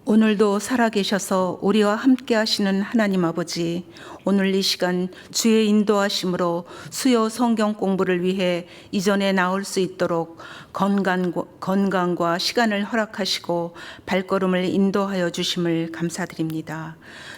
오늘도 살아계셔서 우리와 함께 하시는 하나님 아버지, 오늘 이 시간 주의 인도하심으로 수요 성경 공부를 위해 이전에 나올 수 있도록 건강과 시간을 허락하시고 발걸음을 인도하여 주심을 감사드립니다.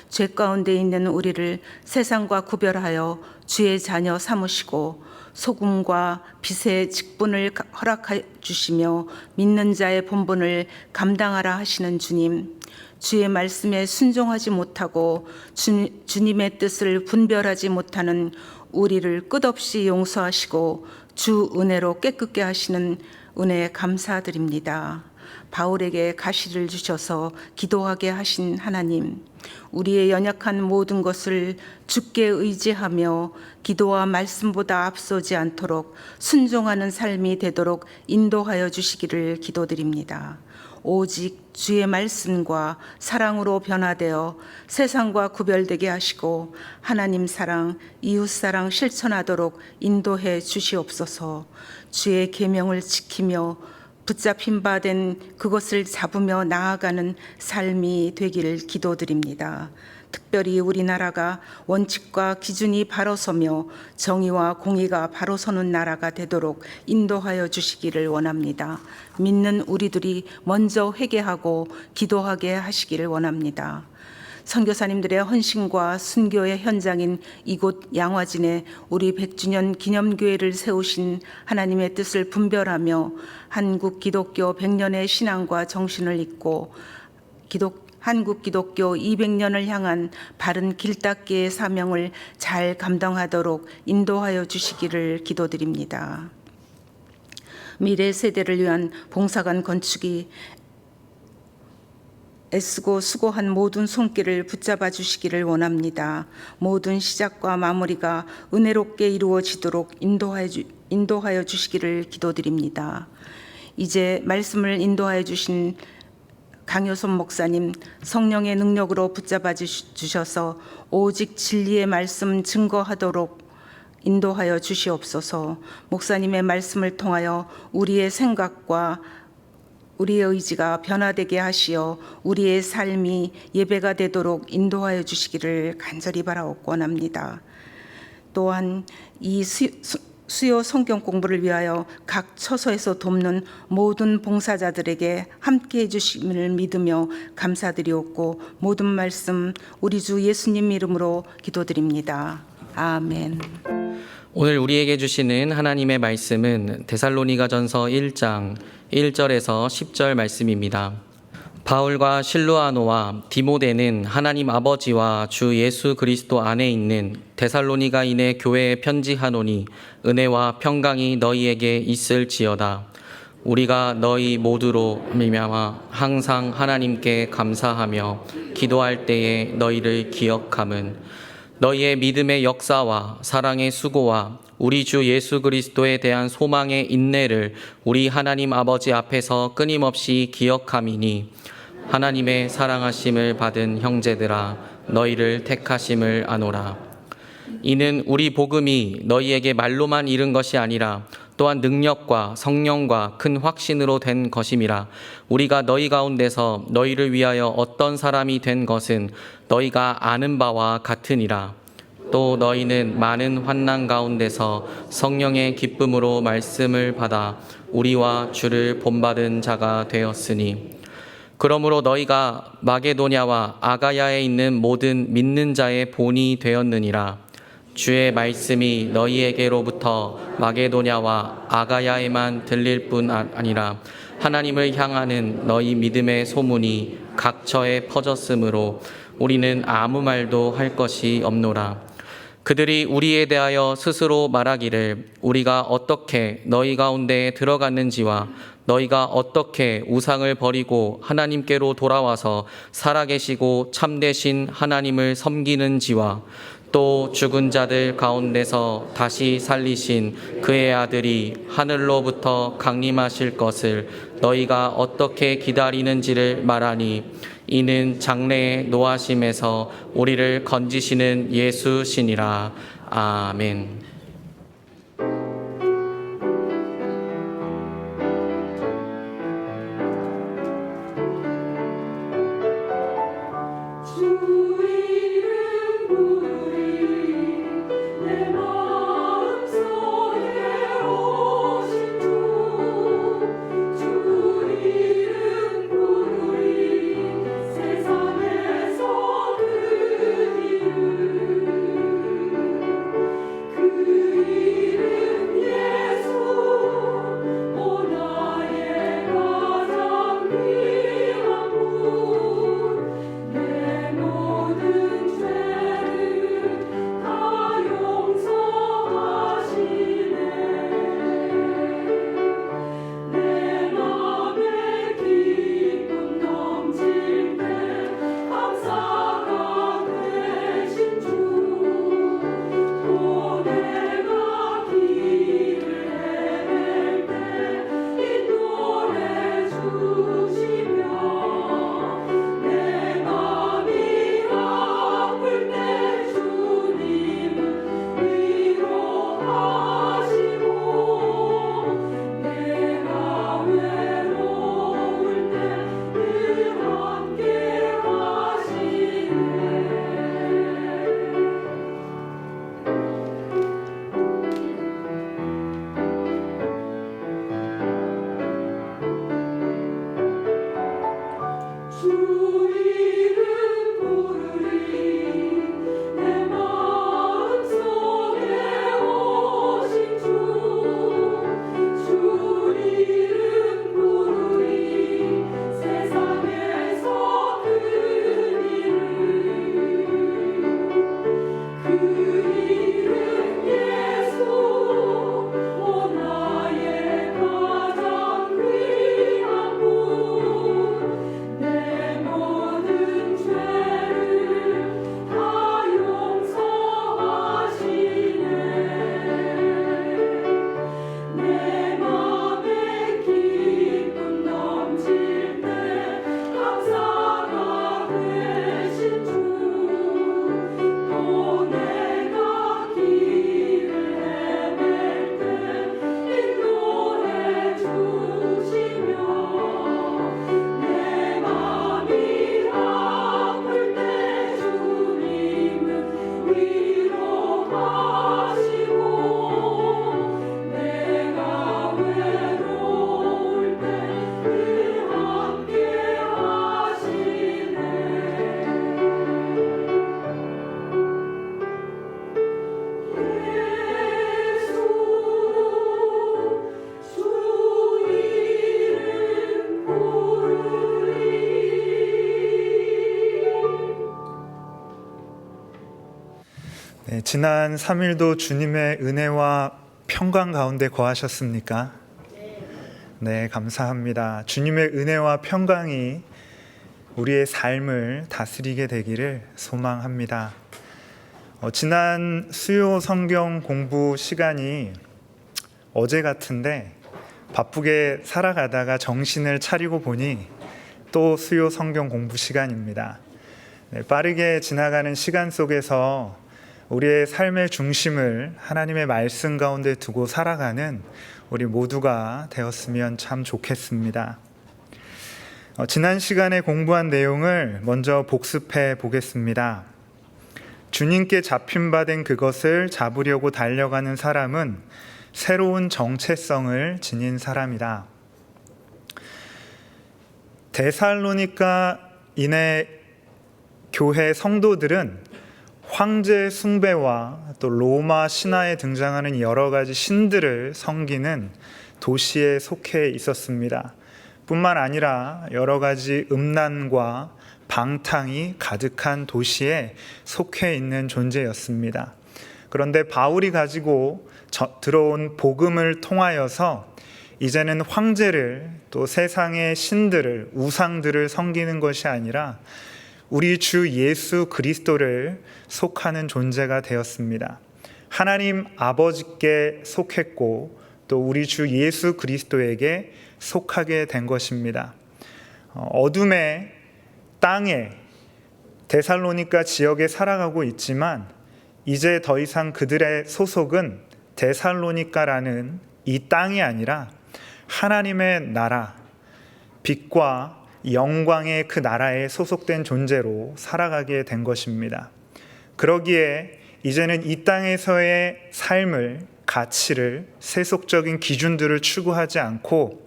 죄 가운데 있는 우리를 세상과 구별하여 주의 자녀 삼으시고 소금과 빛의 직분을 허락해 주시며 믿는 자의 본분을 감당하라 하시는 주님, 주의 말씀에 순종하지 못하고 주님의 뜻을 분별하지 못하는 우리를 끝없이 용서하시고 주 은혜로 깨끗게 하시는 은혜에 감사드립니다. 바울에게 가시를 주셔서 기도하게 하신 하나님, 우리의 연약한 모든 것을 주께 의지하며 기도와 말씀보다 앞서지 않도록 순종하는 삶이 되도록 인도하여 주시기를 기도드립니다. 오직 주의 말씀과 사랑으로 변화되어 세상과 구별되게 하시고 하나님 사랑, 이웃 사랑 실천하도록 인도해 주시옵소서. 주의 계명을 지키며 붙잡힌 바 된 그것을 잡으며 나아가는 삶이 되기를 기도드립니다. 특별히 우리나라가 원칙과 기준이 바로 서며 정의와 공의가 바로 서는 나라가 되도록 인도하여 주시기를 원합니다. 믿는 우리들이 먼저 회개하고 기도하게 하시기를 원합니다. 선교사님들의 헌신과 순교의 현장인 이곳 양화진에 우리 100주년 기념교회를 세우신 하나님의 뜻을 분별하며 한국 기독교 100년의 신앙과 정신을 잇고 한국 기독교 200년을 향한 바른 길닦기의 사명을 잘 감당하도록 인도하여 주시기를 기도드립니다. 미래 세대를 위한 봉사관 건축이 애쓰고 수고한 모든 손길을 붙잡아 주시기를 원합니다. 모든 시작과 마무리가 은혜롭게 이루어지도록 인도하여 주시기를 기도드립니다. 이제 말씀을 인도하여 주신 강효선 목사님, 성령의 능력으로 붙잡아 주셔서 오직 진리의 말씀 증거하도록 인도하여 주시옵소서. 목사님의 말씀을 통하여 우리의 생각과 우리의 의지가 변화되게 하시어 우리의 삶이 예배가 되도록 인도하여 주시기를 간절히 바라옵고 원합니다. 또한 이 수요 성경 공부를 위하여 각 처소에서 돕는 모든 봉사자들에게 함께해 주심을 믿으며 감사드리옵고 모든 말씀 우리 주 예수님 이름으로 기도드립니다. 아멘. 오늘 우리에게 주시는 하나님의 말씀은 데살로니가전서 1장 1절에서 10절 말씀입니다. 바울과 실루아노와 디모데는 하나님 아버지와 주 예수 그리스도 안에 있는 데살로니가인의 교회에 편지하노니 은혜와 평강이 너희에게 있을지어다. 우리가 너희 모두로 말미암아 항상 하나님께 감사하며 기도할 때에 너희를 기억함은 너희의 믿음의 역사와 사랑의 수고와 우리 주 예수 그리스도에 대한 소망의 인내를 우리 하나님 아버지 앞에서 끊임없이 기억함이니 하나님의 사랑하심을 받은 형제들아 너희를 택하심을 아노라. 이는 우리 복음이 너희에게 말로만 이른 것이 아니라 또한 능력과 성령과 큰 확신으로 된 것임이라. 우리가 너희 가운데서 너희를 위하여 어떤 사람이 된 것은 너희가 아는 바와 같으니라. 또 너희는 많은 환난 가운데서 성령의 기쁨으로 말씀을 받아 우리와 주를 본받은 자가 되었으니 그러므로 너희가 마게도냐와 아가야에 있는 모든 믿는 자의 본이 되었느니라. 주의 말씀이 너희에게로부터 마게도냐와 아가야에만 들릴 뿐 아니라 하나님을 향하는 너희 믿음의 소문이 각처에 퍼졌으므로 우리는 아무 말도 할 것이 없노라. 그들이 우리에 대하여 스스로 말하기를 우리가 어떻게 너희 가운데에 들어갔는지와 너희가 어떻게 우상을 버리고 하나님께로 돌아와서 살아계시고 참되신 하나님을 섬기는지와 또 죽은 자들 가운데서 다시 살리신 그의 아들이 하늘로부터 강림하실 것을 너희가 어떻게 기다리는지를 말하니 이는 장래의 노하심에서 우리를 건지시는 예수시니라. 아멘. 지난 3일도 주님의 은혜와 평강 가운데 거하셨습니까? 네, 감사합니다. 주님의 은혜와 평강이 우리의 삶을 다스리게 되기를 소망합니다. 지난 수요 성경 공부 시간이 어제 같은데 바쁘게 살아가다가 정신을 차리고 보니 또 수요 성경 공부 시간입니다. 네, 빠르게 지나가는 시간 속에서 우리의 삶의 중심을 하나님의 말씀 가운데 두고 살아가는 우리 모두가 되었으면 참 좋겠습니다. 지난 시간에 공부한 내용을 먼저 복습해 보겠습니다. 주님께 잡힌 바 된 그것을 잡으려고 달려가는 사람은 새로운 정체성을 지닌 사람이다. 데살로니가인의 교회 성도들은 황제 숭배와 또 로마 신화에 등장하는 여러 가지 신들을 섬기는 도시에 속해 있었습니다. 뿐만 아니라 여러 가지 음란과 방탕이 가득한 도시에 속해 있는 존재였습니다. 그런데 바울이 가지고 들어온 복음을 통하여서 이제는 황제를 또 세상의 신들을 우상들을 섬기는 것이 아니라 우리 주 예수 그리스도를 속하는 존재가 되었습니다. 하나님 아버지께 속했고 또 우리 주 예수 그리스도에게 속하게 된 것입니다. 어둠의 땅에 데살로니가 지역에 살아가고 있지만 이제 더 이상 그들의 소속은 데살로니가라는 이 땅이 아니라 하나님의 나라, 빛과 영광의 그 나라에 소속된 존재로 살아가게 된 것입니다. 그러기에 이제는 이 땅에서의 삶을, 가치를, 세속적인 기준들을 추구하지 않고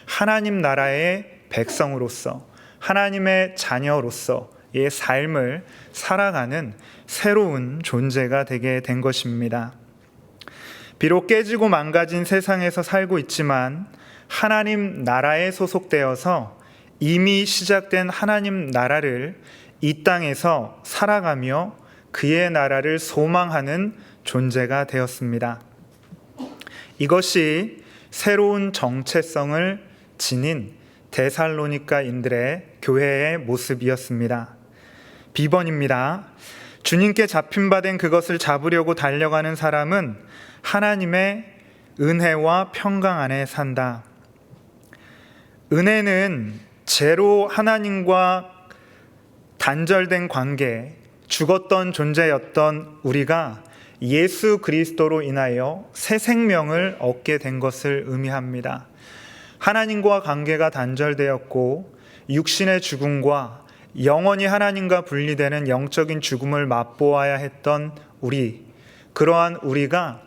하나님 나라의 백성으로서, 하나님의 자녀로서의 삶을 살아가는 새로운 존재가 되게 된 것입니다. 비록 깨지고 망가진 세상에서 살고 있지만 하나님 나라에 소속되어서 이미 시작된 하나님 나라를 이 땅에서 살아가며 그의 나라를 소망하는 존재가 되었습니다. 이것이 새로운 정체성을 지닌 데살로니가인들의 교회의 모습이었습니다. B번입니다. 주님께 잡힌 바 된 그것을 잡으려고 달려가는 사람은 하나님의 은혜와 평강 안에 산다. 은혜는 죄로 하나님과 단절된 관계, 죽었던 존재였던 우리가 예수 그리스도로 인하여 새 생명을 얻게 된 것을 의미합니다. 하나님과 관계가 단절되었고 육신의 죽음과 영원히 하나님과 분리되는 영적인 죽음을 맛보아야 했던 우리, 그러한 우리가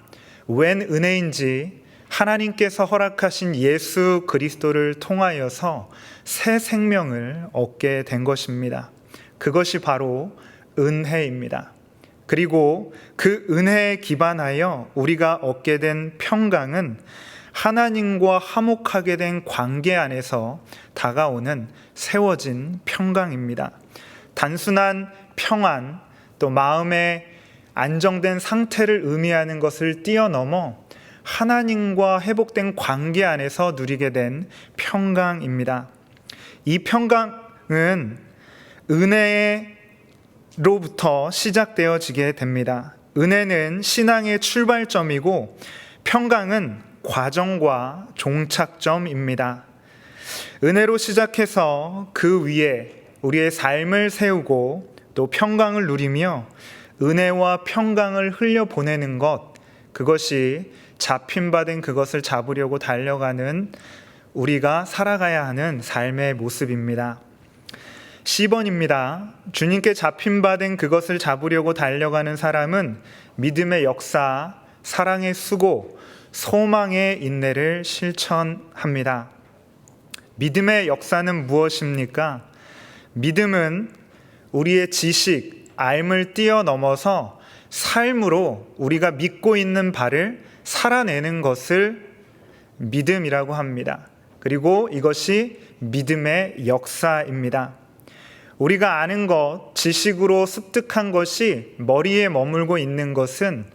웬 은혜인지 하나님께서 허락하신 예수 그리스도를 통하여서 새 생명을 얻게 된 것입니다. 그것이 바로 은혜입니다. 그리고 그 은혜에 기반하여 우리가 얻게 된 평강은 하나님과 화목하게 된 관계 안에서 다가오는 세워진 평강입니다. 단순한 평안, 또 마음의 안정된 상태를 의미하는 것을 뛰어넘어 하나님과 회복된 관계 안에서 누리게 된 평강입니다. 이 평강은 은혜로부터 시작되어지게 됩니다. 은혜는 신앙의 출발점이고 평강은 과정과 종착점입니다. 은혜로 시작해서 그 위에 우리의 삶을 세우고 또 평강을 누리며 은혜와 평강을 흘려보내는 것, 그것이 잡힌 바 된 그것을 잡으려고 달려가는 우리가 살아가야 하는 삶의 모습입니다. C번입니다. 주님께 잡힌 바 된 그것을 잡으려고 달려가는 사람은 믿음의 역사, 사랑의 수고, 소망의 인내를 실천합니다. 믿음의 역사는 무엇입니까? 믿음은 우리의 지식, 알을 뛰어넘어서 삶으로 우리가 믿고 있는 바를 살아내는 것을 믿음이라고 합니다. 그리고 이것이 믿음의 역사입니다. 우리가 아는 것, 지식으로 습득한 것이 머리에 머물고 있는 것은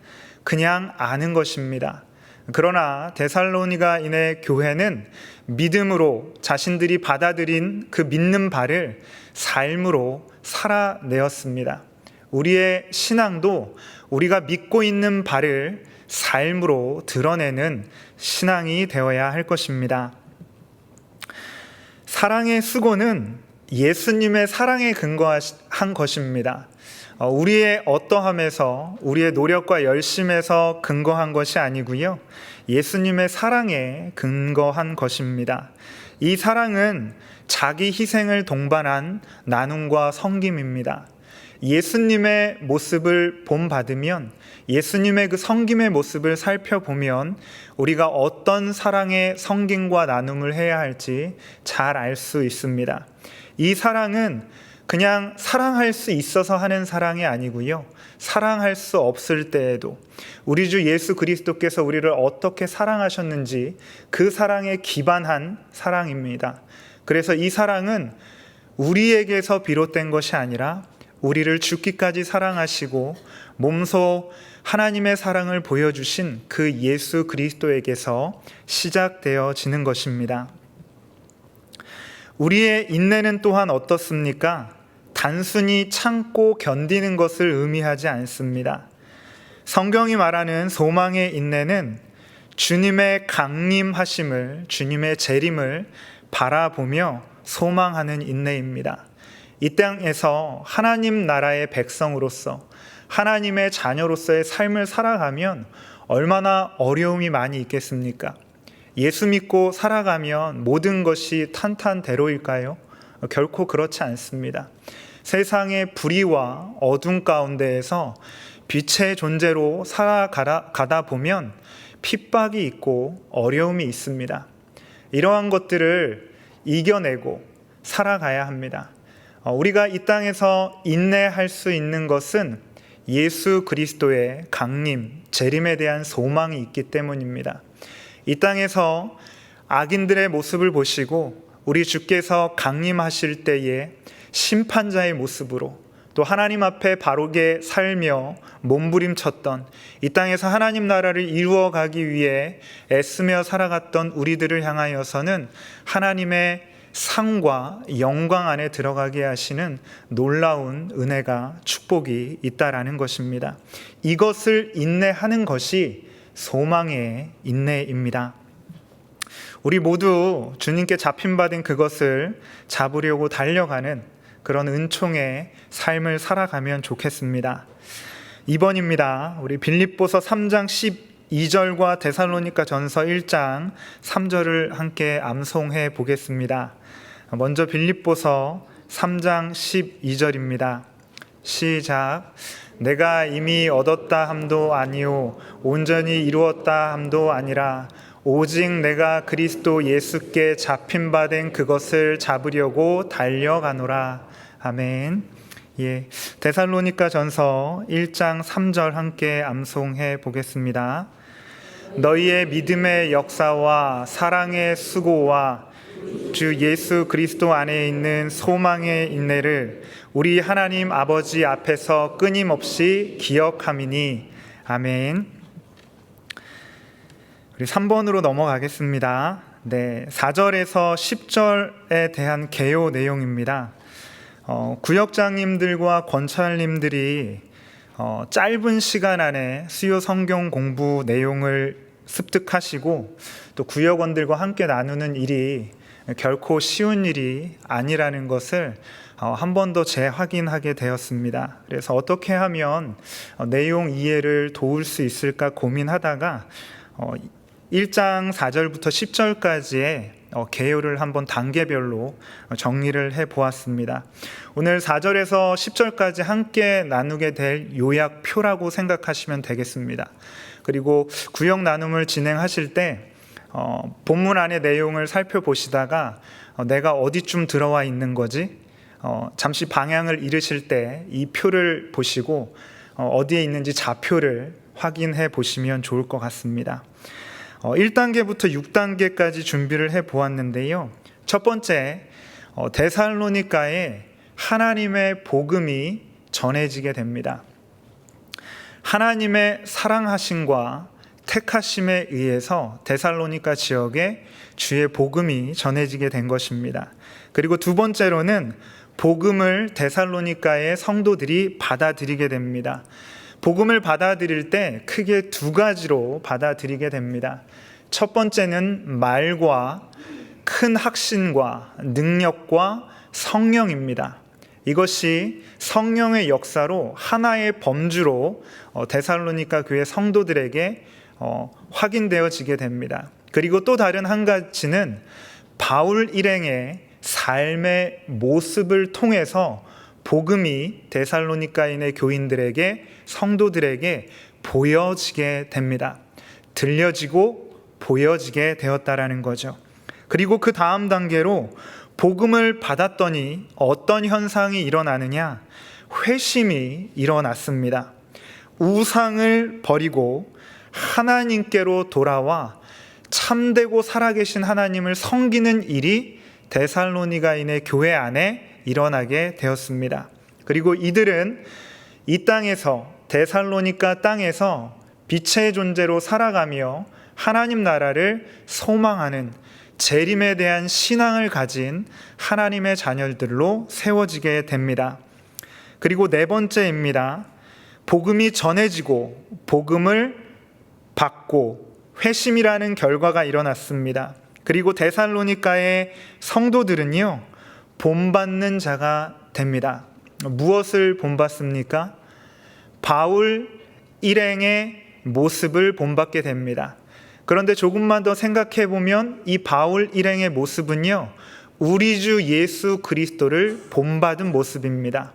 그냥 아는 것입니다. 그러나 데살로니가인의 교회는 믿음으로 자신들이 받아들인 그 믿는 바를 삶으로 살아내었습니다. 우리의 신앙도 우리가 믿고 있는 바를 삶으로 드러내는 신앙이 되어야 할 것입니다. 사랑의 수고는 예수님의 사랑에 근거한 것입니다. 우리의 어떠함에서, 우리의 노력과 열심에서 근거한 것이 아니고요, 예수님의 사랑에 근거한 것입니다. 이 사랑은 자기 희생을 동반한 나눔과 섬김입니다. 예수님의 모습을 본받으면, 예수님의 그 섬김의 모습을 살펴보면 우리가 어떤 사랑의 섬김과 나눔을 해야 할지 잘 알 수 있습니다. 이 사랑은 그냥 사랑할 수 있어서 하는 사랑이 아니고요, 사랑할 수 없을 때에도 우리 주 예수 그리스도께서 우리를 어떻게 사랑하셨는지 그 사랑에 기반한 사랑입니다. 그래서 이 사랑은 우리에게서 비롯된 것이 아니라 우리를 죽기까지 사랑하시고 몸소 하나님의 사랑을 보여주신 그 예수 그리스도에게서 시작되어지는 것입니다. 우리의 인내는 또한 어떻습니까? 단순히 참고 견디는 것을 의미하지 않습니다. 성경이 말하는 소망의 인내는 주님의 강림하심을, 주님의 재림을 바라보며 소망하는 인내입니다. 이 땅에서 하나님 나라의 백성으로서, 하나님의 자녀로서의 삶을 살아가면 얼마나 어려움이 많이 있겠습니까? 예수 믿고 살아가면 모든 것이 탄탄대로일까요? 결코 그렇지 않습니다. 세상의 불의와 어둠 가운데에서 빛의 존재로 살아가다 보면 핍박이 있고 어려움이 있습니다. 이러한 것들을 이겨내고 살아가야 합니다. 우리가 이 땅에서 인내할 수 있는 것은 예수 그리스도의 강림, 재림에 대한 소망이 있기 때문입니다. 이 땅에서 악인들의 모습을 보시고 우리 주께서 강림하실 때에 심판자의 모습으로 또 하나님 앞에 바르게 살며 몸부림쳤던, 이 땅에서 하나님 나라를 이루어가기 위해 애쓰며 살아갔던 우리들을 향하여서는 하나님의 상과 영광 안에 들어가게 하시는 놀라운 은혜가, 축복이 있다라는 것입니다. 이것을 인내하는 것이 소망의 인내입니다. 우리 모두 주님께 잡힌받은 그것을 잡으려고 달려가는 그런 은총의 삶을 살아가면 좋겠습니다. 2번입니다. 우리 빌립보서 3장 12절과 데살로니가 전서 1장 3절을 함께 암송해 보겠습니다. 먼저 빌립보서 3장 12절입니다. 시작. 내가 이미 얻었다 함도 아니요 온전히 이루었다 함도 아니라 오직 내가 그리스도 예수께 잡힌 바 된 그것을 잡으려고 달려가노라. 아멘. 데살로니가 전서 1장 3절 함께 암송해 보겠습니다. 너희의 믿음의 역사와 사랑의 수고와 주 예수 그리스도 안에 있는 소망의 인내를 우리 하나님 아버지 앞에서 끊임없이 기억함이니. 아멘. 우리 3번으로 넘어가겠습니다. 4절에서 10절에 대한 개요 내용입니다. 구역장님들과 권찰님들이 짧은 시간 안에 수요 성경 공부 내용을 습득하시고 또 구역원들과 함께 나누는 일이 결코 쉬운 일이 아니라는 것을 한 번 더 재확인하게 되었습니다. 그래서 어떻게 하면 내용 이해를 도울 수 있을까 고민하다가 1장 4절부터 10절까지의 개요를 한번 단계별로 정리를 해보았습니다. 오늘 4절에서 10절까지 함께 나누게 될 요약표라고 생각하시면 되겠습니다. 그리고 구역 나눔을 진행하실 때 본문 안의 내용을 살펴보시다가 내가 어디쯤 들어와 있는 거지? 잠시 방향을 잃으실 때 이 표를 보시고 어디에 있는지 좌표를 확인해 보시면 좋을 것 같습니다. 1단계부터 6단계까지 준비를 해 보았는데요. 첫 번째, 데살로니가에 하나님의 복음이 전해지게 됩니다. 하나님의 사랑하심과 택하심에 의해서 데살로니가 지역에 주의 복음이 전해지게 된 것입니다. 그리고 두 번째로는 복음을 데살로니가의 성도들이 받아들이게 됩니다. 복음을 받아들일 때 크게 두 가지로 받아들이게 됩니다. 첫 번째는 말과 큰 확신과 능력과 성령입니다. 이것이 성령의 역사로 하나의 범주로 데살로니가 교회 성도들에게 확인되어지게 됩니다. 그리고 또 다른 한 가지는 바울 일행의 삶의 모습을 통해서 복음이 데살로니가인의 교인들에게 성도들에게 보여지게 됩니다. 들려지고 보여지게 되었다라는 거죠. 그리고 그 다음 단계로 복음을 받았더니 어떤 현상이 일어나느냐? 회심이 일어났습니다. 우상을 버리고 하나님께로 돌아와 참되고 살아계신 하나님을 섬기는 일이 데살로니가인의 교회 안에 일어나게 되었습니다. 그리고 이들은 이 땅에서, 데살로니가 땅에서 빛의 존재로 살아가며 하나님 나라를 소망하는 재림에 대한 신앙을 가진 하나님의 자녀들로 세워지게 됩니다. 그리고 네 번째입니다. 복음이 전해지고 복음을 받고 회심이라는 결과가 일어났습니다. 그리고 데살로니가의 성도들은요, 본받는 자가 됩니다. 무엇을 본받습니까? 바울 일행의 모습을 본받게 됩니다. 그런데 조금만 더 생각해 보면 이 바울 일행의 모습은요, 우리 주 예수 그리스도를 본받은 모습입니다.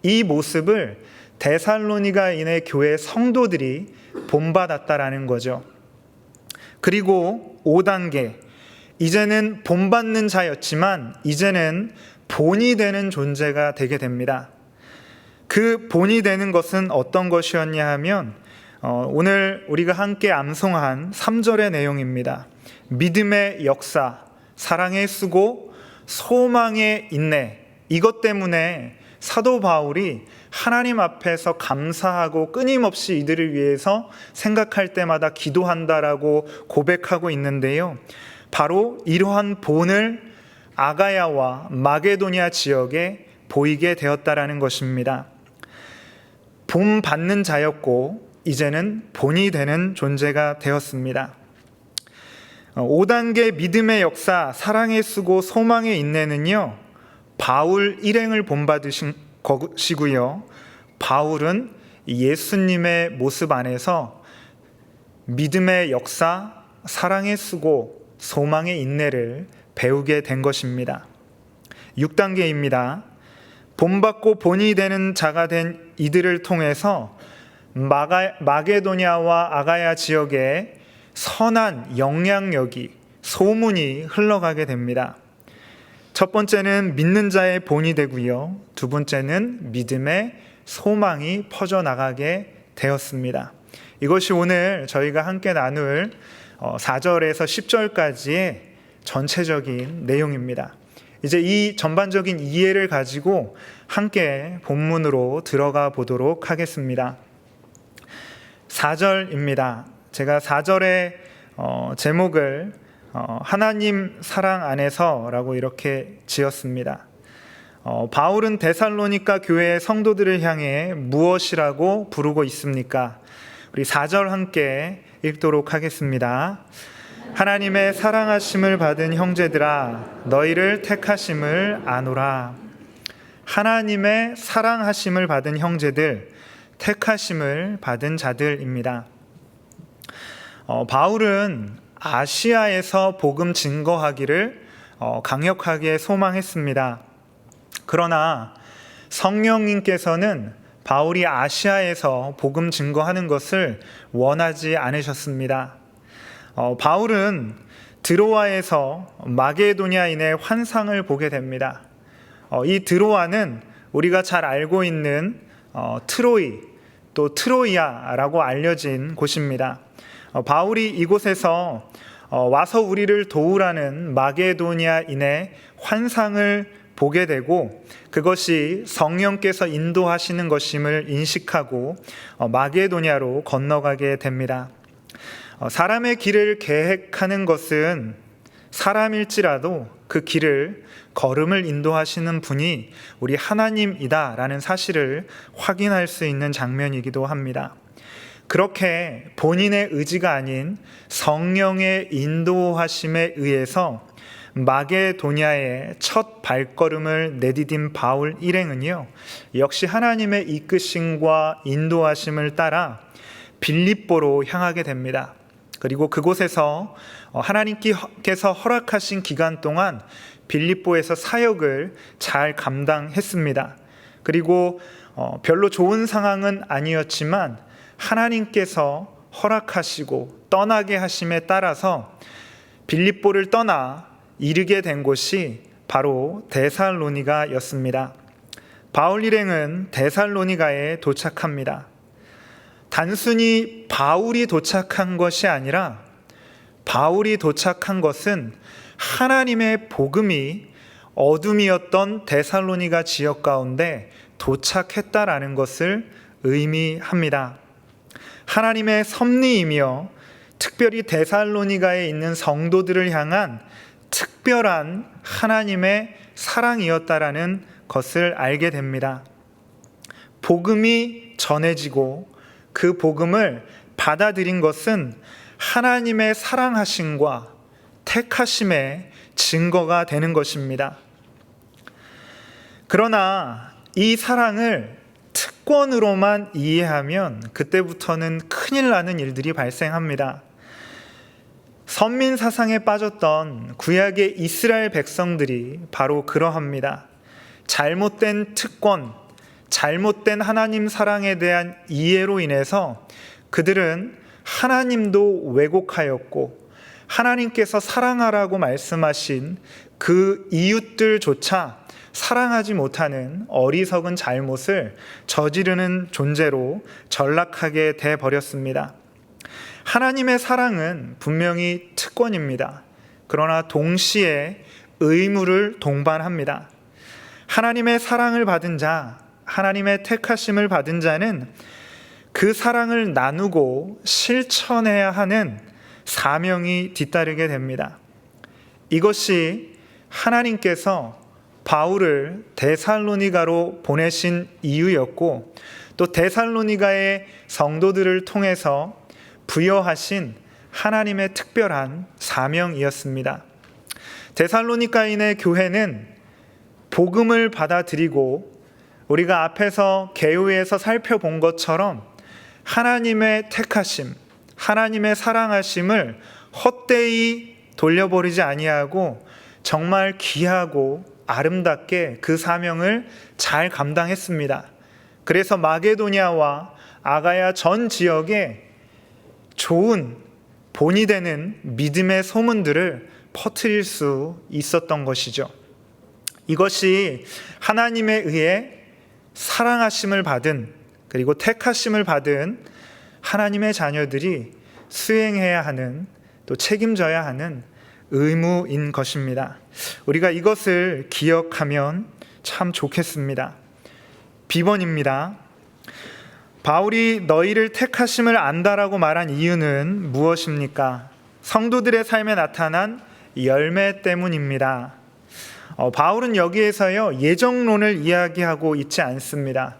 이 모습을 데살로니가인의 교회 성도들이 본받았다라는 거죠. 그리고 5단계, 이제는 본받는 자였지만 이제는 본이 되는 존재가 되게 됩니다. 그 본이 되는 것은 어떤 것이었냐 하면 오늘 우리가 함께 암송한 3절의 내용입니다. 믿음의 역사, 사랑의 수고, 소망의 인내, 이것 때문에 사도 바울이 하나님 앞에서 감사하고 끊임없이 이들을 위해서 생각할 때마다 기도한다라고 고백하고 있는데요. 바로 이러한 본을 아가야와 마게도니아 지역에 보이게 되었다라는 것입니다. 본받는 자였고 이제는 본이 되는 존재가 되었습니다. 5단계 믿음의 역사, 사랑의 수고, 소망의 인내는요, 바울 일행을 본받으신 것이고요. 바울은 예수님의 모습 안에서 믿음의 역사, 사랑의 수고, 소망의 인내를 배우게 된 것입니다. 6단계입니다. 본받고 본이 되는 자가 된 이들을 통해서 마게도냐와 아가야 지역에 선한 영향력이, 소문이 흘러가게 됩니다. 첫 번째는 믿는 자의 본이 되고요. 두 번째는 믿음의 소망이 퍼져나가게 되었습니다. 이것이 오늘 저희가 함께 나눌 4절에서 10절까지의 전체적인 내용입니다. 이제 이 전반적인 이해를 가지고 함께 본문으로 들어가 보도록 하겠습니다. 4절입니다. 제가 4절의 제목을 하나님 사랑 안에서라고 이렇게 지었습니다. 바울은 데살로니가 교회의 성도들을 향해 무엇이라고 부르고 있습니까? 우리 4절 함께 읽도록 하겠습니다. 하나님의 사랑하심을 받은 형제들아, 너희를 택하심을 아노라. 하나님의 사랑하심을 받은 형제들, 택하심을 받은 자들입니다. 바울은 아시아에서 복음 증거하기를 강력하게 소망했습니다. 그러나 성령님께서는 바울이 아시아에서 복음 증거하는 것을 원하지 않으셨습니다. 바울은 드로아에서 마게도냐인의 환상을 보게 됩니다. 이 드로아는 우리가 잘 알고 있는 트로이, 또 트로이아라고 알려진 곳입니다. 바울이 이곳에서 와서 우리를 도우라는 마게도냐인의 환상을 보게 되고 그것이 성령께서 인도하시는 것임을 인식하고 마게도냐로 건너가게 됩니다. 사람의 길을 계획하는 것은 사람일지라도 그 길을 걸음을 인도하시는 분이 우리 하나님이다라는 사실을 확인할 수 있는 장면이기도 합니다. 그렇게 본인의 의지가 아닌 성령의 인도하심에 의해서 마게도냐의 첫 발걸음을 내디딘 바울 일행은요, 역시 하나님의 이끄심과 인도하심을 따라 빌립보로 향하게 됩니다. 그리고 그곳에서 하나님께서 허락하신 기간 동안 빌립보에서 사역을 잘 감당했습니다. 그리고 별로 좋은 상황은 아니었지만 하나님께서 허락하시고 떠나게 하심에 따라서 빌립보를 떠나 이르게 된 곳이 바로 데살로니가였습니다. 바울 일행은 데살로니가에 도착합니다. 단순히 바울이 도착한 것이 아니라 바울이 도착한 것은 하나님의 복음이 어둠이었던 데살로니가 지역 가운데 도착했다라는 것을 의미합니다. 하나님의 섭리이며 특별히 데살로니가에 있는 성도들을 향한 특별한 하나님의 사랑이었다라는 것을 알게 됩니다. 복음이 전해지고 그 복음을 받아들인 것은 하나님의 사랑하심과 택하심의 증거가 되는 것입니다. 그러나 이 사랑을 특권으로만 이해하면 그때부터는 큰일 나는 일들이 발생합니다. 선민 사상에 빠졌던 구약의 이스라엘 백성들이 바로 그러합니다. 잘못된 특권, 잘못된 하나님 사랑에 대한 이해로 인해서 그들은 하나님도 왜곡하였고 하나님께서 사랑하라고 말씀하신 그 이웃들조차 사랑하지 못하는 어리석은 잘못을 저지르는 존재로 전락하게 돼 버렸습니다. 하나님의 사랑은 분명히 특권입니다. 그러나 동시에 의무를 동반합니다. 하나님의 사랑을 받은 자, 하나님의 택하심을 받은 자는 그 사랑을 나누고 실천해야 하는 사명이 뒤따르게 됩니다. 이것이 하나님께서 바울을 데살로니가로 보내신 이유였고 또 데살로니가의 성도들을 통해서 부여하신 하나님의 특별한 사명이었습니다. 데살로니가인의 교회는 복음을 받아들이고 우리가 앞에서 개요에서 살펴본 것처럼 하나님의 택하심, 하나님의 사랑하심을 헛되이 돌려버리지 아니하고 정말 귀하고 아름답게 그 사명을 잘 감당했습니다. 그래서 마게도냐와 아가야 전 지역에 좋은 본이 되는 믿음의 소문들을 퍼뜨릴 수 있었던 것이죠. 이것이 하나님에 의해 사랑하심을 받은 그리고 택하심을 받은 하나님의 자녀들이 수행해야 하는 또 책임져야 하는 의무인 것입니다. 우리가 이것을 기억하면 참 좋겠습니다. 비번입니다. 바울이 너희를 택하심을 안다라고 말한 이유는 무엇입니까? 성도들의 삶에 나타난 열매 때문입니다. 바울은 여기에서요 예정론을 이야기하고 있지 않습니다.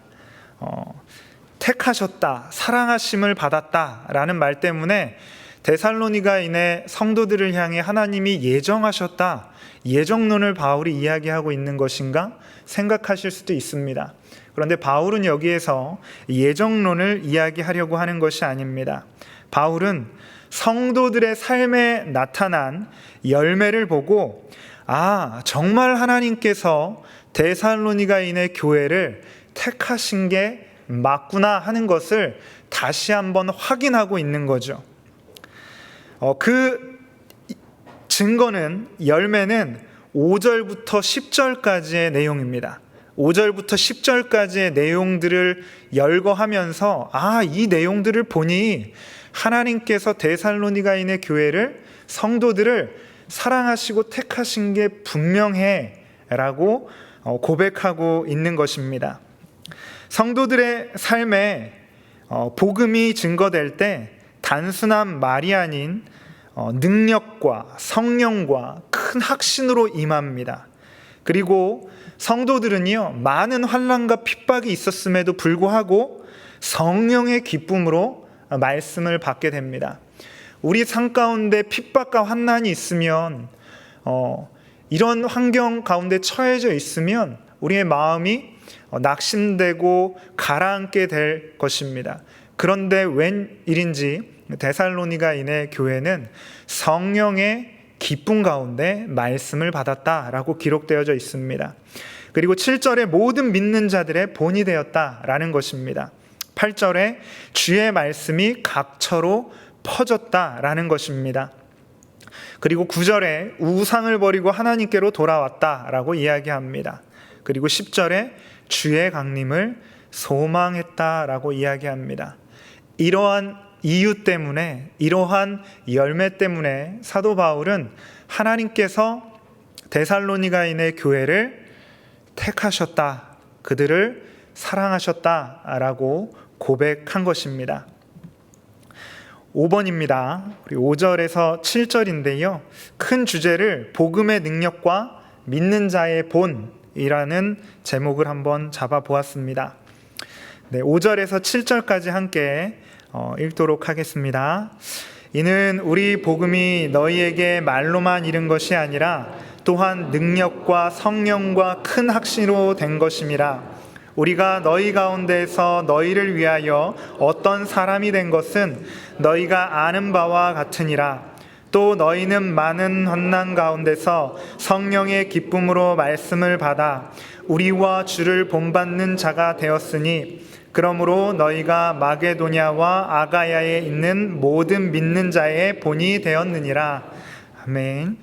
택하셨다, 사랑하심을 받았다라는 말 때문에 데살로니가인의 성도들을 향해 하나님이 예정하셨다, 예정론을 바울이 이야기하고 있는 것인가 생각하실 수도 있습니다. 그런데 바울은 여기에서 예정론을 이야기하려고 하는 것이 아닙니다. 바울은 성도들의 삶에 나타난 열매를 보고 정말 하나님께서 데살로니가인의 교회를 택하신 게 맞구나 하는 것을 다시 한번 확인하고 있는 거죠. 그 증거는 열매는 5절부터 10절까지의 내용입니다. 5절부터 10절까지의 내용들을 열거하면서 이 내용들을 보니 하나님께서 데살로니가인의 교회를 성도들을 사랑하시고 택하신 게 분명해 라고 고백하고 있는 것입니다. 성도들의 삶에 복음이 증거될 때 단순한 말이 아닌 능력과 성령과 큰 확신으로 임합니다. 그리고 성도들은요, 많은 환난과 핍박이 있었음에도 불구하고 성령의 기쁨으로 말씀을 받게 됩니다. 우리 삶 가운데 핍박과 환난이 있으면 이런 환경 가운데 처해져 있으면 우리의 마음이 낙심되고 가라앉게 될 것입니다. 그런데 웬일인지 데살로니가인의 교회는 성령의 기쁨 가운데 말씀을 받았다라고 기록되어져 있습니다. 그리고 7절에 모든 믿는 자들의 본이 되었다라는 것입니다. 8절에 주의 말씀이 각처로 퍼졌다라는 것입니다. 그리고 9절에 우상을 버리고 하나님께로 돌아왔다라고 이야기합니다. 그리고 10절에 주의 강림을 소망했다라고 이야기합니다. 이러한 이유 때문에, 이러한 열매 때문에 사도 바울은 하나님께서 데살로니가인의 교회를 택하셨다, 그들을 사랑하셨다라고 고백한 것입니다. 5번입니다. 5절에서 7절인데요. 큰 주제를 복음의 능력과 믿는 자의 본이라는 제목을 한번 잡아보았습니다. 5절에서 7절까지 함께 읽도록 하겠습니다. 이는 우리 복음이 너희에게 말로만 이른 것이 아니라 또한 능력과 성령과 큰 확신으로 된 것임이라. 우리가 너희 가운데서 너희를 위하여 어떤 사람이 된 것은 너희가 아는 바와 같으니라. 또 너희는 많은 환난 가운데서 성령의 기쁨으로 말씀을 받아 우리와 주를 본받는 자가 되었으니, 그러므로 너희가 마게도냐와 아가야에 있는 모든 믿는 자의 본이 되었느니라. 아멘.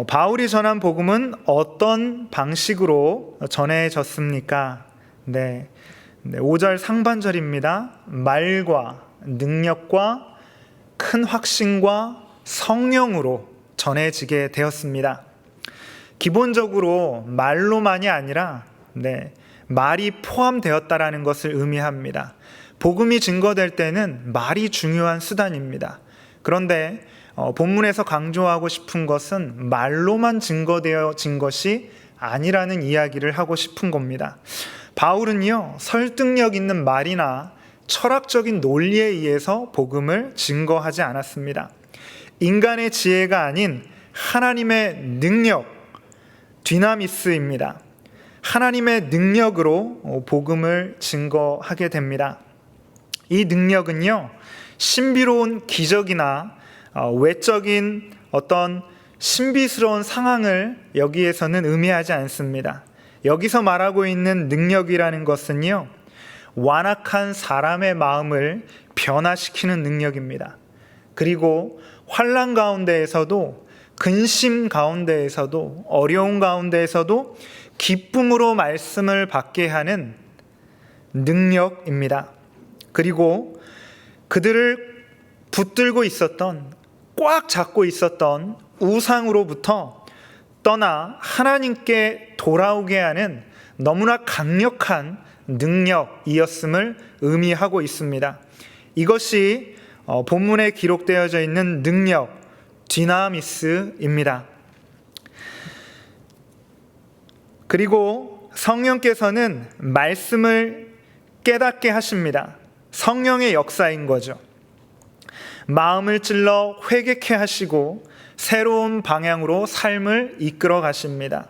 바울이 전한 복음은 어떤 방식으로 전해졌습니까? 5절 상반절입니다. 말과 능력과 큰 확신과 성령으로 전해지게 되었습니다. 기본적으로 말로만이 아니라 말이 포함되었다라는 것을 의미합니다. 복음이 증거될 때는 말이 중요한 수단입니다. 그런데 본문에서 강조하고 싶은 것은 말로만 증거되어진 것이 아니라는 이야기를 하고 싶은 겁니다. 바울은요, 설득력 있는 말이나 철학적인 논리에 의해서 복음을 증거하지 않았습니다. 인간의 지혜가 아닌 하나님의 능력, 디나미스입니다. 하나님의 능력으로 복음을 증거하게 됩니다. 이 능력은요, 신비로운 기적이나 외적인 어떤 신비스러운 상황을 여기에서는 의미하지 않습니다. 여기서 말하고 있는 능력이라는 것은요, 완악한 사람의 마음을 변화시키는 능력입니다. 그리고 환난 가운데에서도, 근심 가운데에서도, 어려운 가운데에서도 기쁨으로 말씀을 받게 하는 능력입니다. 그리고 그들을 붙들고 있었던, 꽉 잡고 있었던 우상으로부터 떠나 하나님께 돌아오게 하는 너무나 강력한 능력이었음을 의미하고 있습니다. 이것이 본문에 기록되어져 있는 능력, 디나미스입니다. 그리고 성령께서는 말씀을 깨닫게 하십니다. 성령의 역사인 거죠. 마음을 찔러 회개케 하시고 새로운 방향으로 삶을 이끌어 가십니다.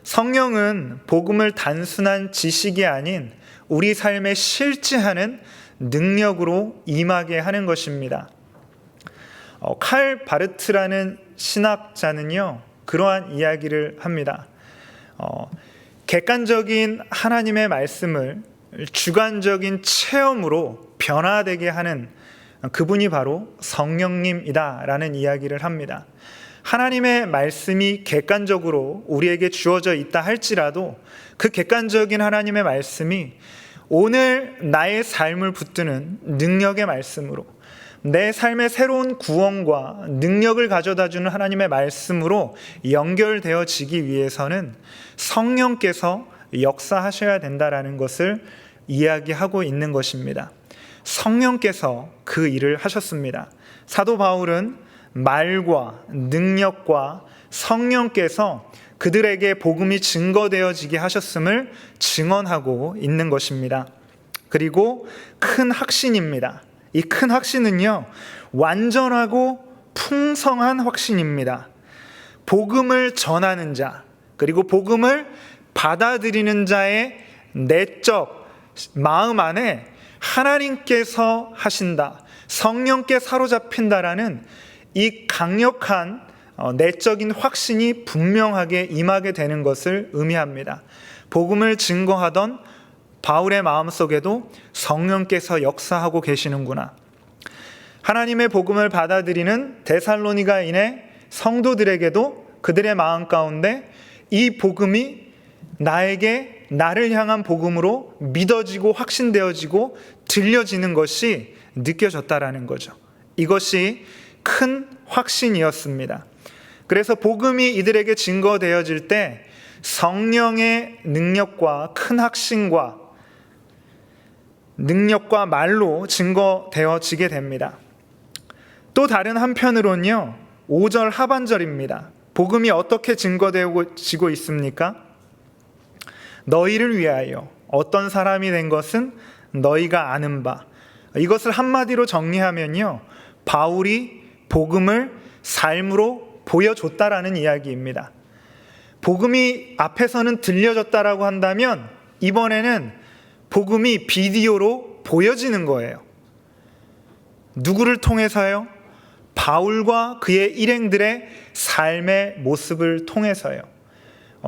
성령은 복음을 단순한 지식이 아닌 우리 삶에 실제하는 능력으로 임하게 하는 것입니다. 칼 바르트라는 신학자는요, 그러한 이야기를 합니다. 객관적인 하나님의 말씀을 주관적인 체험으로 변화되게 하는 그분이 바로 성령님이다라는 이야기를 합니다. 하나님의 말씀이 객관적으로 우리에게 주어져 있다 할지라도 그 객관적인 하나님의 말씀이 오늘 나의 삶을 붙드는 능력의 말씀으로, 내 삶의 새로운 구원과 능력을 가져다주는 하나님의 말씀으로 연결되어지기 위해서는 성령께서 역사하셔야 된다라는 것을 이야기하고 있는 것입니다. 성령께서 그 일을 하셨습니다. 사도 바울은 말과 능력과 성령께서 그들에게 복음이 증거되어지게 하셨음을 증언하고 있는 것입니다. 그리고 큰 확신입니다. 이 큰 확신은요, 완전하고 풍성한 확신입니다. 복음을 전하는 자, 그리고 복음을 받아들이는 자의 내적 마음 안에 하나님께서 하신다, 성령께 사로잡힌다라는 이 강력한 내적인 확신이 분명하게 임하게 되는 것을 의미합니다. 복음을 증거하던 바울의 마음속에도 성령께서 역사하고 계시는구나. 하나님의 복음을 받아들이는 데살로니가인의 성도들에게도 그들의 마음 가운데 이 복음이 나를 향한 복음으로 믿어지고 확신되어지고 들려지는 것이 느껴졌다라는 거죠. 이것이 큰 확신이었습니다. 그래서 복음이 이들에게 증거되어질 때 성령의 능력과 큰 확신과 능력과 말로 증거되어지게 됩니다. 또 다른 한편으로는요, 5절 하반절입니다. 복음이 어떻게 증거되어지고 있습니까? 너희를 위하여 어떤 사람이 된 것은 너희가 아는 바. 이것을 한마디로 정리하면요, 바울이 복음을 삶으로 보여줬다라는 이야기입니다. 복음이 앞에서는 들려졌다라고 한다면 이번에는 복음이 비디오로 보여지는 거예요. 누구를 통해서요? 바울과 그의 일행들의 삶의 모습을 통해서요.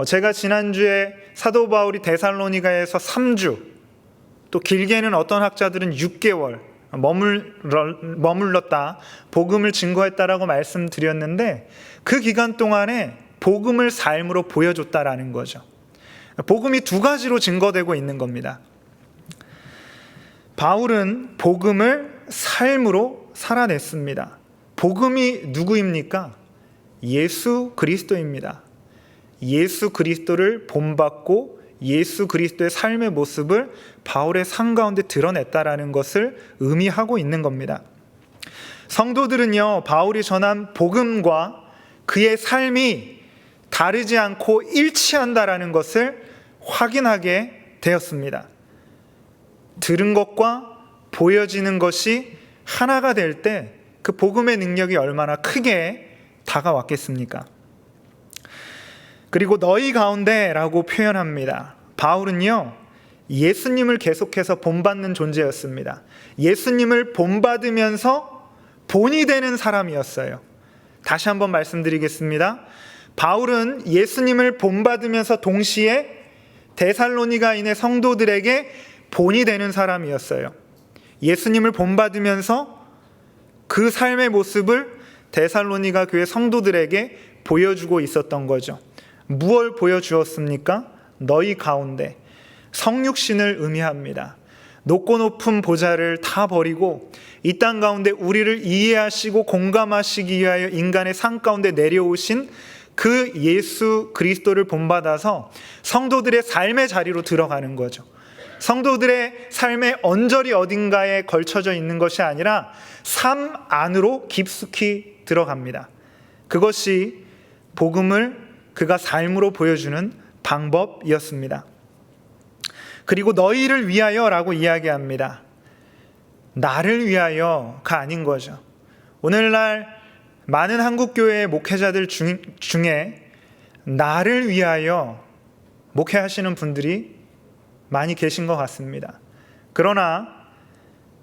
제가 지난주에 사도 바울이 데살로니가에서 3주, 또 길게는 어떤 학자들은 6개월 머물렀다, 복음을 증거했다라고 말씀드렸는데 그 기간 동안에 복음을 삶으로 보여줬다라는 거죠. 복음이 두 가지로 증거되고 있는 겁니다. 바울은 복음을 삶으로 살아냈습니다. 복음이 누구입니까? 예수 그리스도입니다. 예수 그리스도를 본받고 예수 그리스도의 삶의 모습을 바울의 삶 가운데 드러냈다라는 것을 의미하고 있는 겁니다. 성도들은요, 바울이 전한 복음과 그의 삶이 다르지 않고 일치한다라는 것을 확인하게 되었습니다. 들은 것과 보여지는 것이 하나가 될 때 그 복음의 능력이 얼마나 크게 다가왔겠습니까? 그리고 너희 가운데라고 표현합니다. 바울은요, 예수님을 계속해서 본받는 존재였습니다. 예수님을 본받으면서 본이 되는 사람이었어요. 다시 한번 말씀드리겠습니다. 바울은 예수님을 본받으면서 동시에 데살로니가인의 성도들에게 본이 되는 사람이었어요. 예수님을 본받으면서 그 삶의 모습을 데살로니가 교회 성도들에게 보여주고 있었던 거죠. 무엇을 보여주었습니까? 너희 가운데. 성육신을 의미합니다. 높고 높은 보좌를 다 버리고 이 땅 가운데 우리를 이해하시고 공감하시기 위하여 인간의 삶 가운데 내려오신 그 예수 그리스도를 본받아서 성도들의 삶의 자리로 들어가는 거죠. 성도들의 삶의 언저리 어딘가에 걸쳐져 있는 것이 아니라 삶 안으로 깊숙이 들어갑니다. 그것이 복음을 그가 삶으로 보여주는 방법이었습니다. 그리고 너희를 위하여라고 이야기합니다. 나를 위하여가 아닌 거죠. 오늘날 많은 한국교회의 목회자들 중에 나를 위하여 목회하시는 분들이 많이 계신 것 같습니다. 그러나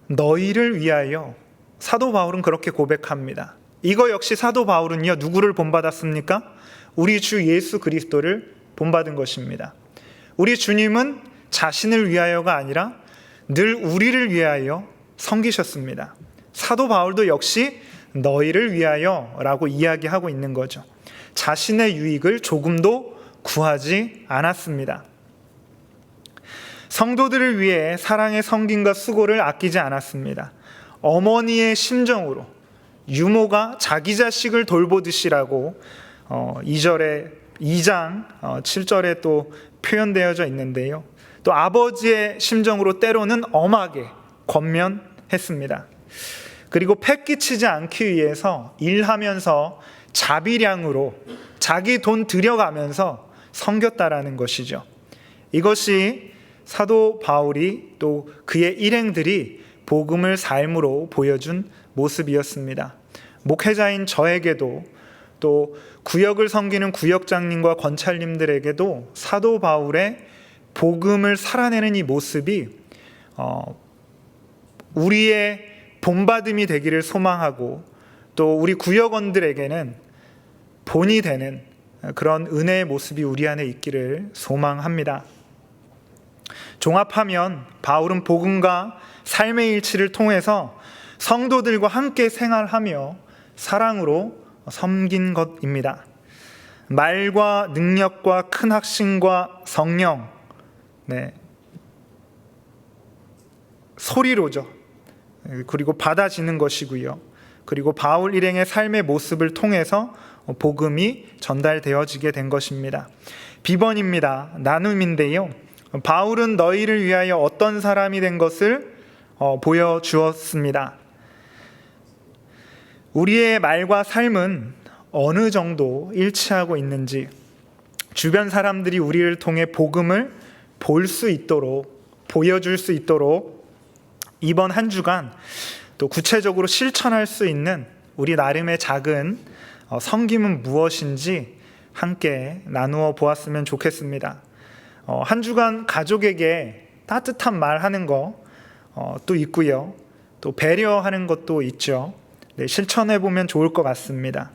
너희를 위하여, 사도 바울은 그렇게 고백합니다. 이거 역시 사도 바울은요, 누구를 본받았습니까? 우리 주 예수 그리스도를 본받은 것입니다. 우리 주님은 자신을 위하여가 아니라 늘 우리를 위하여 섬기셨습니다. 사도 바울도 역시 너희를 위하여라고 이야기하고 있는 거죠. 자신의 유익을 조금도 구하지 않았습니다. 성도들을 위해 사랑의 섬김과 수고를 아끼지 않았습니다. 어머니의 심정으로 유모가 자기 자식을 돌보듯이라고 2장 7절에 또 표현되어져 있는데요. 또 아버지의 심정으로 때로는 엄하게 권면했습니다. 그리고 패 끼치지 않기 위해서 일하면서 자비량으로 자기 돈 들여가면서 섬겼다라는 것이죠. 이것이 사도 바울이 또 그의 일행들이 복음을 삶으로 보여준 모습이었습니다. 목회자인 저에게도 또 구역을 섬기는 구역장님과 권찰님들에게도 사도 바울의 복음을 살아내는 이 모습이 우리의 본받음이 되기를 소망하고 또 우리 구역원들에게는 본이 되는 그런 은혜의 모습이 우리 안에 있기를 소망합니다. 종합하면 바울은 복음과 삶의 일치를 통해서 성도들과 함께 생활하며 사랑으로 섬긴 것입니다. 말과 능력과 큰 확신과 성령, 소리로죠. 그리고 받아지는 것이고요. 그리고 바울 일행의 삶의 모습을 통해서 복음이 전달되어지게 된 것입니다. 비번입니다. 나눔인데요. 바울은 너희를 위하여 어떤 사람이 된 것을 보여주었습니다. 우리의 말과 삶은 어느 정도 일치하고 있는지 주변 사람들이 우리를 통해 복음을 볼 수 있도록 보여줄 수 있도록 이번 한 주간 또 구체적으로 실천할 수 있는 우리 나름의 작은 섬김은 무엇인지 함께 나누어 보았으면 좋겠습니다. 한 주간 가족에게 따뜻한 말하는 것도 있고요. 또 배려하는 것도 있죠. 실천해 보면 좋을 것 같습니다.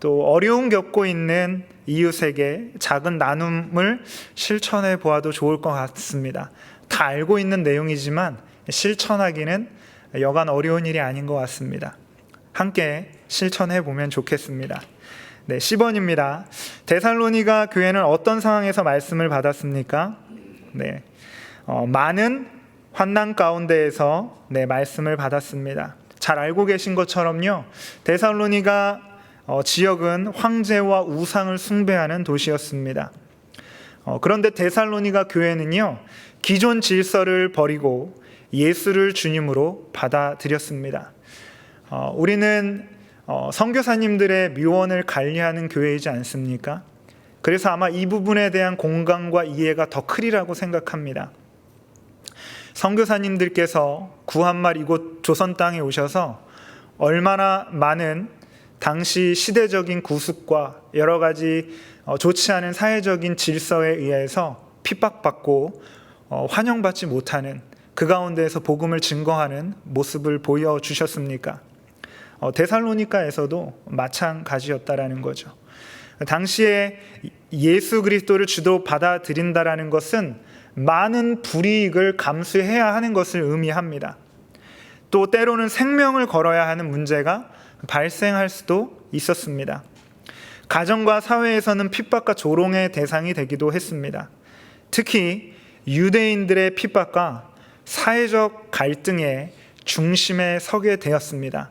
또 어려움 겪고 있는 이웃에게 작은 나눔을 실천해 보아도 좋을 것 같습니다. 다 알고 있는 내용이지만 실천하기는 여간 어려운 일이 아닌 것 같습니다. 함께 실천해 보면 좋겠습니다. 10번입니다. 데살로니가 교회는 어떤 상황에서 말씀을 받았습니까? 많은 환난 가운데에서 말씀을 받았습니다. 잘 알고 계신 것처럼요, 데살로니가 지역은 황제와 우상을 숭배하는 도시였습니다. 그런데 데살로니가 교회는요, 기존 질서를 버리고 예수를 주님으로 받아들였습니다. 우리는 선교사님들의 묘원을 관리하는 교회이지 않습니까? 그래서 아마 이 부분에 대한 공감과 이해가 더 크리라고 생각합니다. 선교사님들께서 구한말 이곳 조선 땅에 오셔서 얼마나 많은 당시 시대적인 구습과 여러 가지 좋지 않은 사회적인 질서에 의해서 핍박받고 환영받지 못하는 그 가운데에서 복음을 증거하는 모습을 보여주셨습니까? 데살로니가에서도 마찬가지였다라는 거죠. 당시에 예수 그리스도를 주로 받아들인다라는 것은 많은 불이익을 감수해야 하는 것을 의미합니다. 또 때로는 생명을 걸어야 하는 문제가 발생할 수도 있었습니다. 가정과 사회에서는 핍박과 조롱의 대상이 되기도 했습니다. 특히 유대인들의 핍박과 사회적 갈등의 중심에 서게 되었습니다.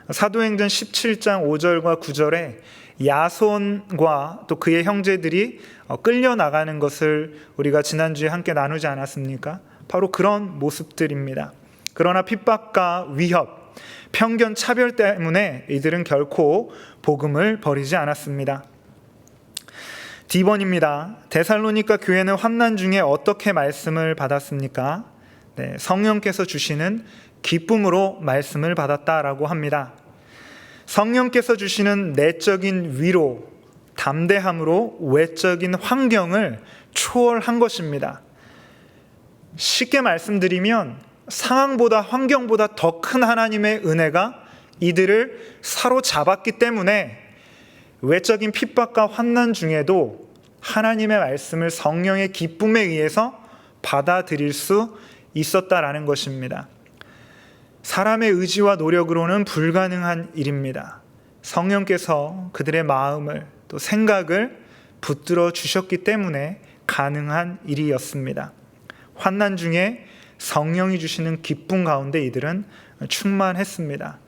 사도행전 17장 5절과 9절에 야손과 또 그의 형제들이 끌려나가는 것을 우리가 지난주에 함께 나누지 않았습니까? 바로 그런 모습들입니다. 그러나 핍박과 위협, 편견, 차별 때문에 이들은 결코 복음을 버리지 않았습니다. D번입니다. 데살로니가 교회는 환난 중에 어떻게 말씀을 받았습니까? 성령께서 주시는 기쁨으로 말씀을 받았다라고 합니다. 성령께서 주시는 내적인 위로, 담대함으로 외적인 환경을 초월한 것입니다. 쉽게 말씀드리면 상황보다 환경보다 더 큰 하나님의 은혜가 이들을 사로잡았기 때문에 외적인 핍박과 환난 중에도 하나님의 말씀을 성령의 기쁨에 의해서 받아들일 수 있었다라는 것입니다. 사람의 의지와 노력으로는 불가능한 일입니다. 성령께서 그들의 마음을 또 생각을 붙들어 주셨기 때문에 가능한 일이었습니다. 환난 중에 성령이 주시는 기쁨 가운데 이들은 충만했습니다.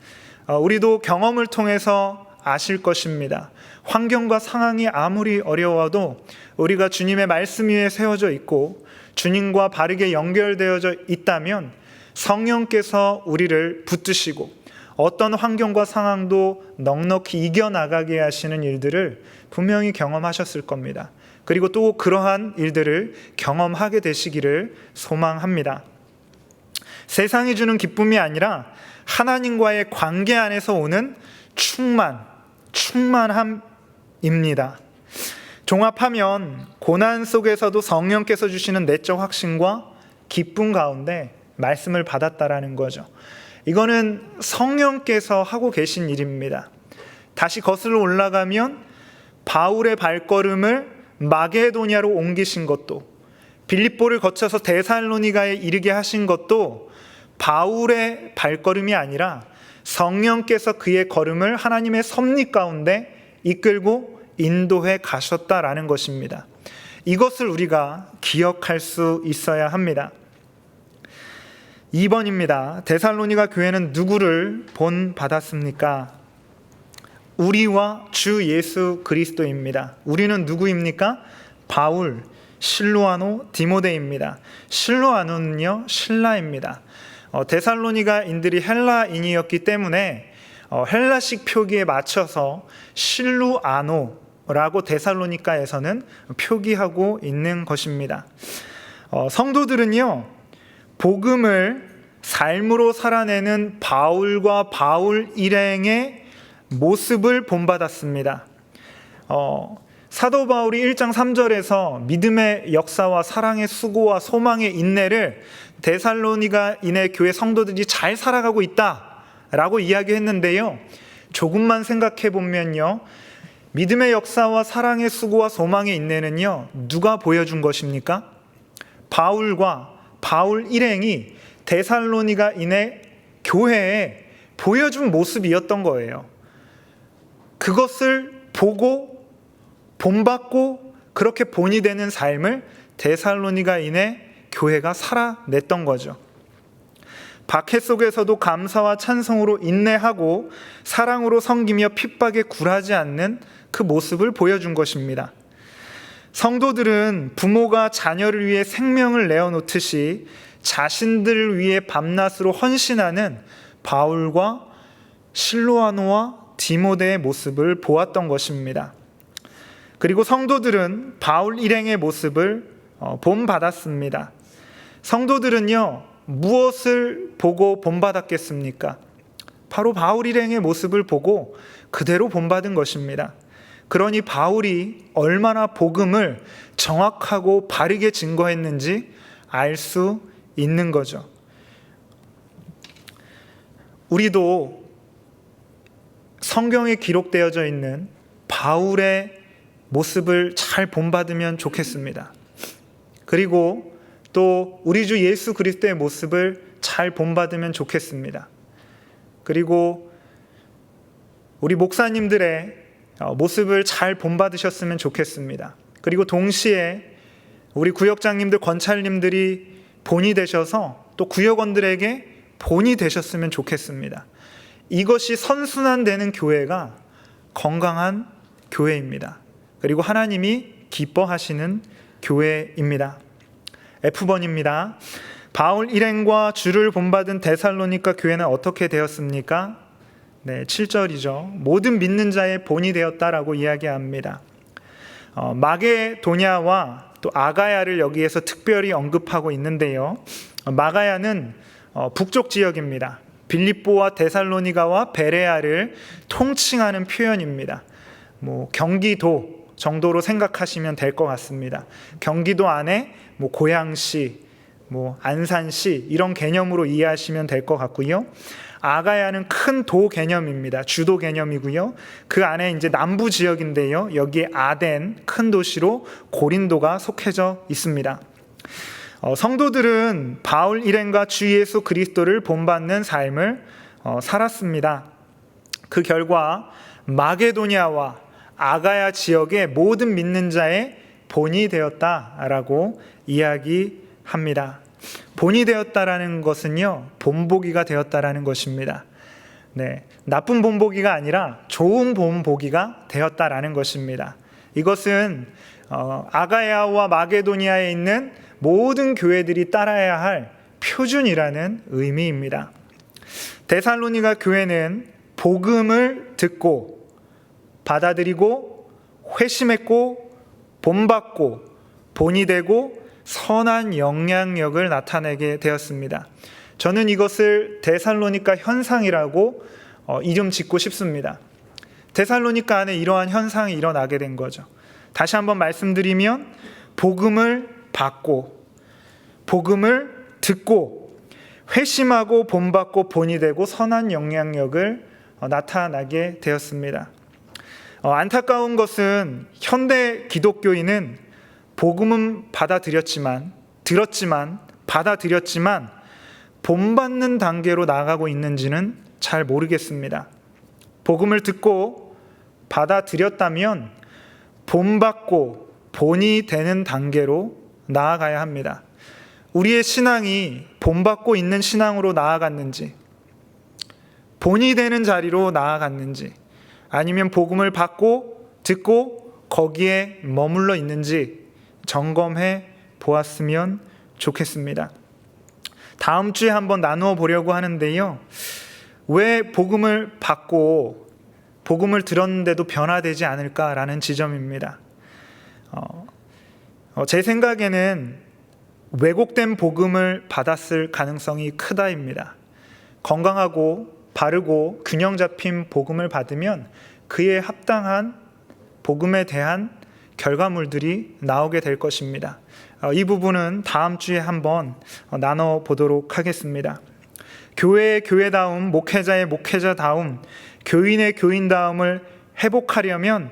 우리도 경험을 통해서 아실 것입니다. 환경과 상황이 아무리 어려워도 우리가 주님의 말씀 위에 세워져 있고 주님과 바르게 연결되어져 있다면 성령께서 우리를 붙드시고 어떤 환경과 상황도 넉넉히 이겨나가게 하시는 일들을 분명히 경험하셨을 겁니다. 그리고 또 그러한 일들을 경험하게 되시기를 소망합니다. 세상이 주는 기쁨이 아니라 하나님과의 관계 안에서 오는 충만함입니다. 종합하면 고난 속에서도 성령께서 주시는 내적 확신과 기쁨 가운데 말씀을 받았다라는 거죠. 이거는 성령께서 하고 계신 일입니다. 다시 거슬러 올라가면 바울의 발걸음을 마게도냐로 옮기신 것도, 빌립보를 거쳐서 데살로니가에 이르게 하신 것도 바울의 발걸음이 아니라 성령께서 그의 걸음을 하나님의 섭리 가운데 이끌고 인도해 가셨다라는 것입니다. 이것을 우리가 기억할 수 있어야 합니다. 2번입니다. 데살로니가 교회는 누구를 본받았습니까? 우리와 주 예수 그리스도입니다. 우리는 누구입니까? 바울, 실루아노, 디모데입니다. 실루아노는요, 신라입니다. 데살로니가인들이 헬라인이었기 때문에 헬라식 표기에 맞춰서 실루아노라고 데살로니가에서는 표기하고 있는 것입니다. 성도들은요, 복음을 삶으로 살아내는 바울과 바울 일행의 모습을 본받았습니다. 사도 바울이 1장 3절에서 믿음의 역사와 사랑의 수고와 소망의 인내를 데살로니가인의 교회 성도들이 잘 살아가고 있다라고 이야기했는데요. 조금만 생각해 보면요, 믿음의 역사와 사랑의 수고와 소망의 인내는요, 누가 보여준 것입니까? 바울과 바울 일행이 데살로니가인의 교회에 보여준 모습이었던 거예요. 그것을 보고 본받고 그렇게 본이 되는 삶을 데살로니가인의 교회가 살아냈던 거죠. 박해 속에서도 감사와 찬송으로 인내하고 사랑으로 섬기며 핍박에 굴하지 않는 그 모습을 보여준 것입니다. 성도들은 부모가 자녀를 위해 생명을 내어놓듯이 자신들을 위해 밤낮으로 헌신하는 바울과 실루아노와 디모데의 모습을 보았던 것입니다. 그리고 성도들은 바울 일행의 모습을 본받았습니다. 성도들은요, 무엇을 보고 본받았겠습니까? 바로 바울 일행의 모습을 보고 그대로 본받은 것입니다. 그러니 바울이 얼마나 복음을 정확하고 바르게 증거했는지 알 수 있는 거죠. 우리도 성경에 기록되어져 있는 바울의 모습을 잘 본받으면 좋겠습니다. 그리고 또 우리 주 예수 그리스도의 모습을 잘 본받으면 좋겠습니다. 그리고 우리 목사님들의 모습을 잘 본받으셨으면 좋겠습니다. 그리고 동시에 우리 구역장님들, 권찰님들이 본이 되셔서 또 구역원들에게 본이 되셨으면 좋겠습니다. 이것이 선순환되는 교회가 건강한 교회입니다. 그리고 하나님이 기뻐하시는 교회입니다. F번입니다. 바울 일행과 주를 본받은 데살로니가 교회는 어떻게 되었습니까? 네, 7절이죠. 모든 믿는 자의 본이 되었다라고 이야기합니다. 마게도냐와 또 아가야를 여기에서 특별히 언급하고 있는데요. 마가야는 북쪽 지역입니다. 빌립보와 데살로니가와 베레아를 통칭하는 표현입니다. 경기도 정도로 생각하시면 될 것 같습니다. 경기도 안에 고양시, 안산시 이런 개념으로 이해하시면 될 것 같고요. 아가야는 큰 도 개념입니다. 주도 개념이고요. 그 안에 이제 남부 지역인데요. 여기에 아덴 큰 도시로 고린도가 속해져 있습니다. 성도들은 바울 일행과 주 예수 그리스도를 본받는 삶을 살았습니다. 그 결과 마게도냐와 아가야 지역의 모든 믿는 자의 본이 되었다라고 이야기합니다. 본이 되었다라는 것은요, 본보기가 되었다라는 것입니다. 네, 나쁜 본보기가 아니라 좋은 본보기가 되었다라는 것입니다. 이것은 아가야와 마게도니아에 있는 모든 교회들이 따라야 할 표준이라는 의미입니다. 데살로니가 교회는 복음을 듣고 받아들이고 회심했고 본받고 본이 되고 선한 영향력을 나타내게 되었습니다. 저는 이것을 데살로니가 현상이라고 이름 짓고 싶습니다. 데살로니가 안에 이러한 현상이 일어나게 된 거죠. 다시 한번 말씀드리면 복음을 받고 복음을 듣고 회심하고 본받고 본이 되고 선한 영향력을 나타나게 되었습니다. 안타까운 것은 현대 기독교인은 복음은 들었지만 받아들였지만 본받는 단계로 나아가고 있는지는 잘 모르겠습니다. 복음을 듣고 받아들였다면 본받고 본이 되는 단계로 나아가야 합니다. 우리의 신앙이 본받고 있는 신앙으로 나아갔는지, 본이 되는 자리로 나아갔는지, 아니면 복음을 받고 듣고 거기에 머물러 있는지 점검해 보았으면 좋겠습니다. 다음 주에 한번 나누어 보려고 하는데요. 왜 복음을 받고 복음을 들었는데도 변화되지 않을까라는 지점입니다. 제 생각에는 왜곡된 복음을 받았을 가능성이 크다입니다. 건강하고 바르고 균형 잡힌 복음을 받으면 그에 합당한 복음에 대한 결과물들이 나오게 될 것입니다. 이 부분은 다음 주에 한번 나눠보도록 하겠습니다. 교회의 교회다움, 목회자의 목회자다움, 교인의 교인다움을 회복하려면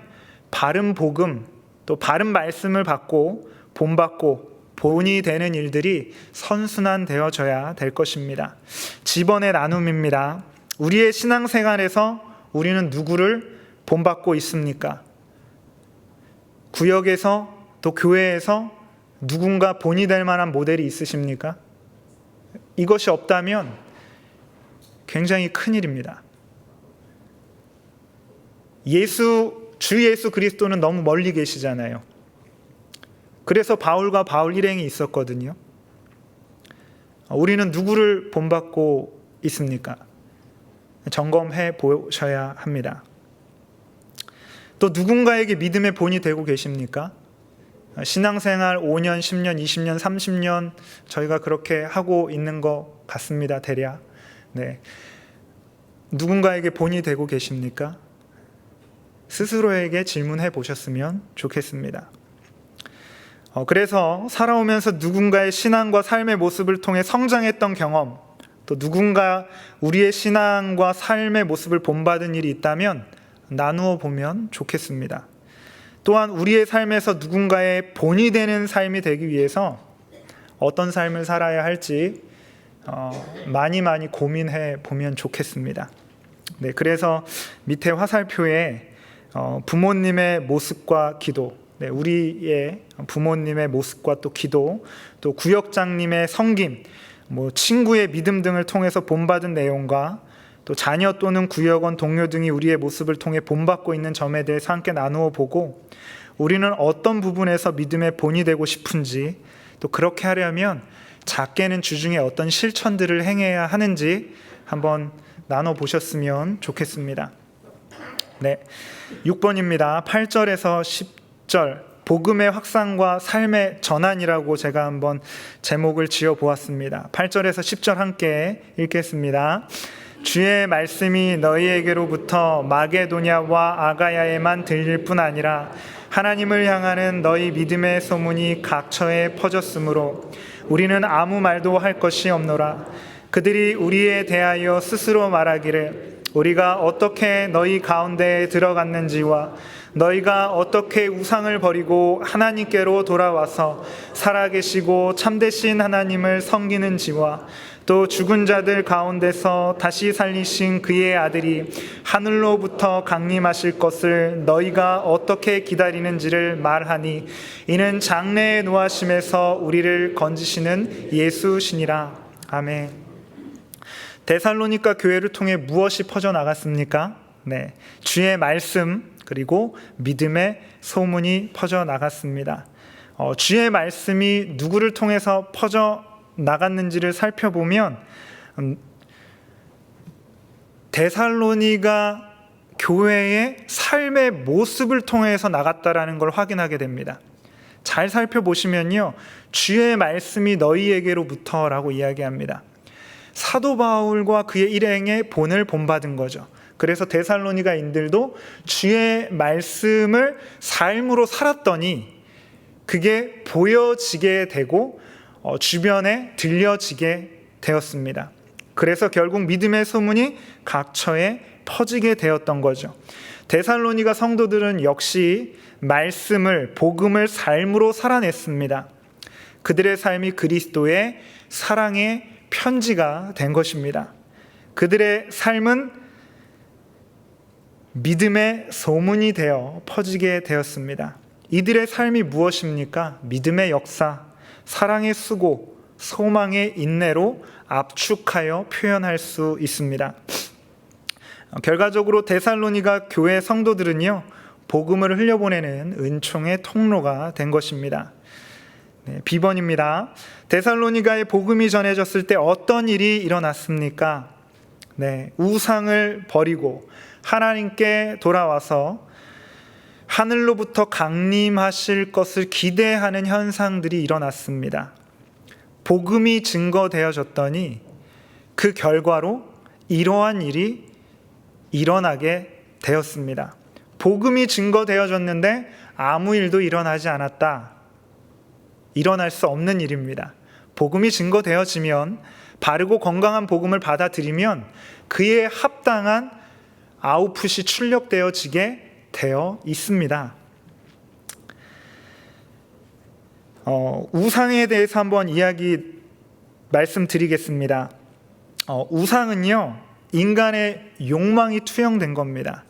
바른 복음, 또 바른 말씀을 받고 본받고 본이 되는 일들이 선순환되어져야 될 것입니다. 집원의 나눔입니다. 우리의 신앙생활에서 우리는 누구를 본받고 있습니까? 구역에서 또 교회에서 누군가 본이 될 만한 모델이 있으십니까? 이것이 없다면 굉장히 큰일입니다. 주 예수 그리스도는 너무 멀리 계시잖아요. 그래서 바울과 바울 일행이 있었거든요. 우리는 누구를 본받고 있습니까? 점검해 보셔야 합니다. 또 누군가에게 믿음의 본이 되고 계십니까? 신앙생활 5년, 10년, 20년, 30년 저희가 그렇게 하고 있는 것 같습니다. 대략. 네. 누군가에게 본이 되고 계십니까? 스스로에게 질문해 보셨으면 좋겠습니다. 그래서 살아오면서 누군가의 신앙과 삶의 모습을 통해 성장했던 경험, 또 누군가 우리의 신앙과 삶의 모습을 본받은 일이 있다면 나누어 보면 좋겠습니다. 또한 우리의 삶에서 누군가의 본이 되는 삶이 되기 위해서 어떤 삶을 살아야 할지 많이 고민해 보면 좋겠습니다. 네, 그래서 밑에 화살표에 부모님의 모습과 기도, 네, 우리의 부모님의 모습과 또 기도, 또 구역장님의 섬김, 친구의 믿음 등을 통해서 본받은 내용과 또 자녀 또는 구역원 동료 등이 우리의 모습을 통해 본받고 있는 점에 대해서 함께 나누어 보고, 우리는 어떤 부분에서 믿음의 본이 되고 싶은지, 또 그렇게 하려면 작게는 주중에 어떤 실천들을 행해야 하는지 한번 나눠보셨으면 좋겠습니다. 네, 6번입니다. 8절에서 10절 복음의 확산과 삶의 전환이라고 제가 한번 제목을 지어보았습니다. 8절에서 10절 함께 읽겠습니다. 주의 말씀이 너희에게로부터 마게도냐와 아가야에만 들릴 뿐 아니라 하나님을 향하는 너희 믿음의 소문이 각처에 퍼졌으므로 우리는 아무 말도 할 것이 없노라. 그들이 우리에 대하여 스스로 말하기를 우리가 어떻게 너희 가운데에 들어갔는지와 너희가 어떻게 우상을 버리고 하나님께로 돌아와서 살아계시고 참되신 하나님을 섬기는지와 또 죽은 자들 가운데서 다시 살리신 그의 아들이 하늘로부터 강림하실 것을 너희가 어떻게 기다리는지를 말하니 이는 장래의 노하심에서 우리를 건지시는 예수시니라. 아멘. 데살로니가 교회를 통해 무엇이 퍼져나갔습니까? 네, 주의 말씀 그리고 믿음의 소문이 퍼져나갔습니다. 주의 말씀이 누구를 통해서 퍼져나갔는지를 살펴보면 데살로니가 교회의 삶의 모습을 통해서 나갔다라는 걸 확인하게 됩니다. 잘 살펴보시면요, 주의 말씀이 너희에게로부터라고 이야기합니다. 사도 바울과 그의 일행의 본을 본받은 거죠. 그래서 데살로니가인들도 주의 말씀을 삶으로 살았더니 그게 보여지게 되고 주변에 들려지게 되었습니다. 그래서 결국 믿음의 소문이 각처에 퍼지게 되었던 거죠. 데살로니가 성도들은 역시 말씀을, 복음을 삶으로 살아냈습니다. 그들의 삶이 그리스도의 사랑의 편지가 된 것입니다. 그들의 삶은 믿음의 소문이 되어 퍼지게 되었습니다. 이들의 삶이 무엇입니까? 믿음의 역사, 사랑의 수고, 소망의 인내로 압축하여 표현할 수 있습니다. 결과적으로 데살로니가 교회 성도들은요, 복음을 흘려보내는 은총의 통로가 된 것입니다. 네, B번입니다. 데살로니가에 복음이 전해졌을 때 어떤 일이 일어났습니까? 네, 우상을 버리고 하나님께 돌아와서 하늘로부터 강림하실 것을 기대하는 현상들이 일어났습니다. 복음이 증거되어졌더니 그 결과로 이러한 일이 일어나게 되었습니다. 복음이 증거되어졌는데 아무 일도 일어나지 않았다. 일어날 수 없는 일입니다. 복음이 증거되어지면, 바르고 건강한 복음을 받아들이면 그에 합당한 아웃풋이 출력되어지게 되어 있습니다. 우상에 대해서 한번 말씀드리겠습니다. 우상은요, 인간의 욕망이 투영된 겁니다.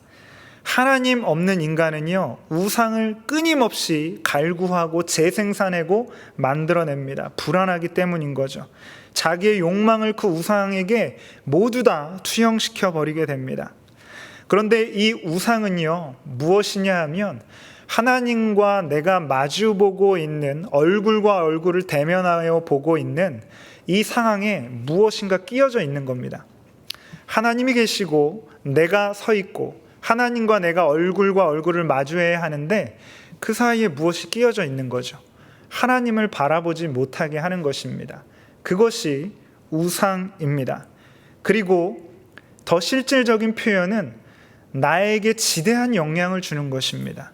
하나님 없는 인간은요, 우상을 끊임없이 갈구하고 재생산하고 만들어냅니다. 불안하기 때문인 거죠. 자기의 욕망을 그 우상에게 모두 다 투영시켜 버리게 됩니다. 그런데 이 우상은요, 무엇이냐 하면 하나님과 내가 마주보고 있는, 얼굴과 얼굴을 대면하여 보고 있는 이 상황에 무엇인가 끼어져 있는 겁니다. 하나님이 계시고 내가 서 있고 하나님과 내가 얼굴과 얼굴을 마주해야 하는데 그 사이에 무엇이 끼어져 있는 거죠. 하나님을 바라보지 못하게 하는 것입니다. 그것이 우상입니다. 그리고 더 실질적인 표현은 나에게 지대한 영향을 주는 것입니다.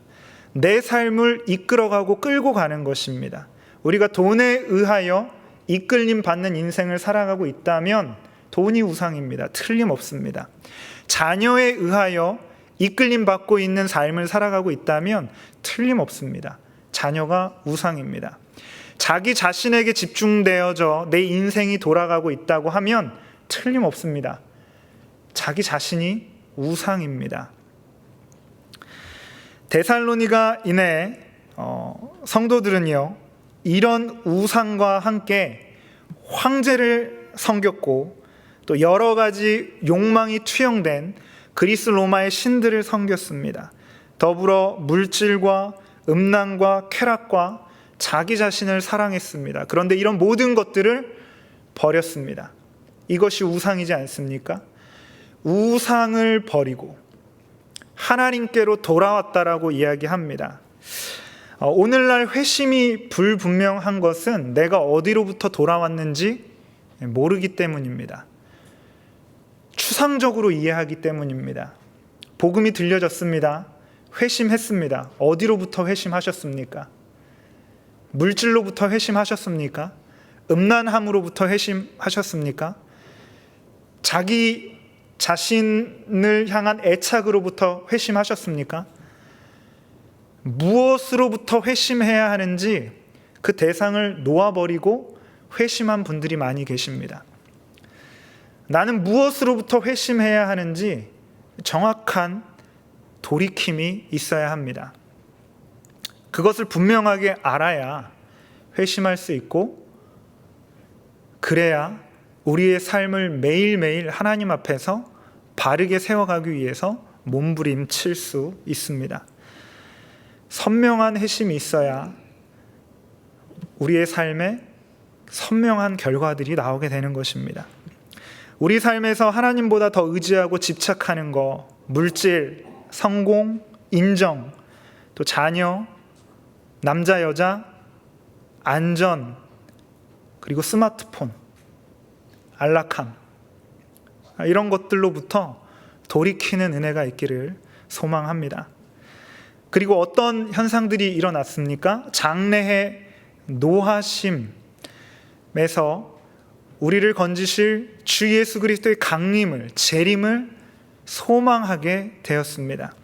내 삶을 이끌어가고 끌고 가는 것입니다. 우리가 돈에 의하여 이끌림 받는 인생을 살아가고 있다면 돈이 우상입니다. 틀림없습니다. 자녀에 의하여 이끌림 받고 있는 삶을 살아가고 있다면 틀림없습니다. 자녀가 우상입니다. 자기 자신에게 집중되어져 내 인생이 돌아가고 있다고 하면 틀림없습니다. 자기 자신이 우상입니다. 데살로니가인의 성도들은요, 이런 우상과 함께 황제를 섬겼고 또 여러 가지 욕망이 투영된 그리스 로마의 신들을 섬겼습니다. 더불어 물질과 음란과 쾌락과 자기 자신을 사랑했습니다. 그런데 이런 모든 것들을 버렸습니다. 이것이 우상이지 않습니까? 우상을 버리고 하나님께로 돌아왔다라고 이야기합니다. 오늘날 회심이 불분명한 것은 내가 어디로부터 돌아왔는지 모르기 때문입니다. 추상적으로 이해하기 때문입니다. 복음이 들려졌습니다. 회심했습니다. 어디로부터 회심하셨습니까? 물질로부터 회심하셨습니까? 음란함으로부터 회심하셨습니까? 자기 자신을 향한 애착으로부터 회심하셨습니까? 무엇으로부터 회심해야 하는지 그 대상을 놓아버리고 회심한 분들이 많이 계십니다. 나는 무엇으로부터 회심해야 하는지 정확한 돌이킴이 있어야 합니다. 그것을 분명하게 알아야 회심할 수 있고, 그래야 우리의 삶을 매일매일 하나님 앞에서 바르게 세워가기 위해서 몸부림칠 수 있습니다. 선명한 회심이 있어야 우리의 삶에 선명한 결과들이 나오게 되는 것입니다. 우리 삶에서 하나님보다 더 의지하고 집착하는 것, 물질, 성공, 인정, 또 자녀, 남자, 여자, 안전, 그리고 스마트폰, 안락함, 이런 것들로부터 돌이키는 은혜가 있기를 소망합니다. 그리고 어떤 현상들이 일어났습니까? 장래의 노하심에서 우리를 건지실 주 예수 그리스도의 강림을, 재림을 소망하게 되었습니다.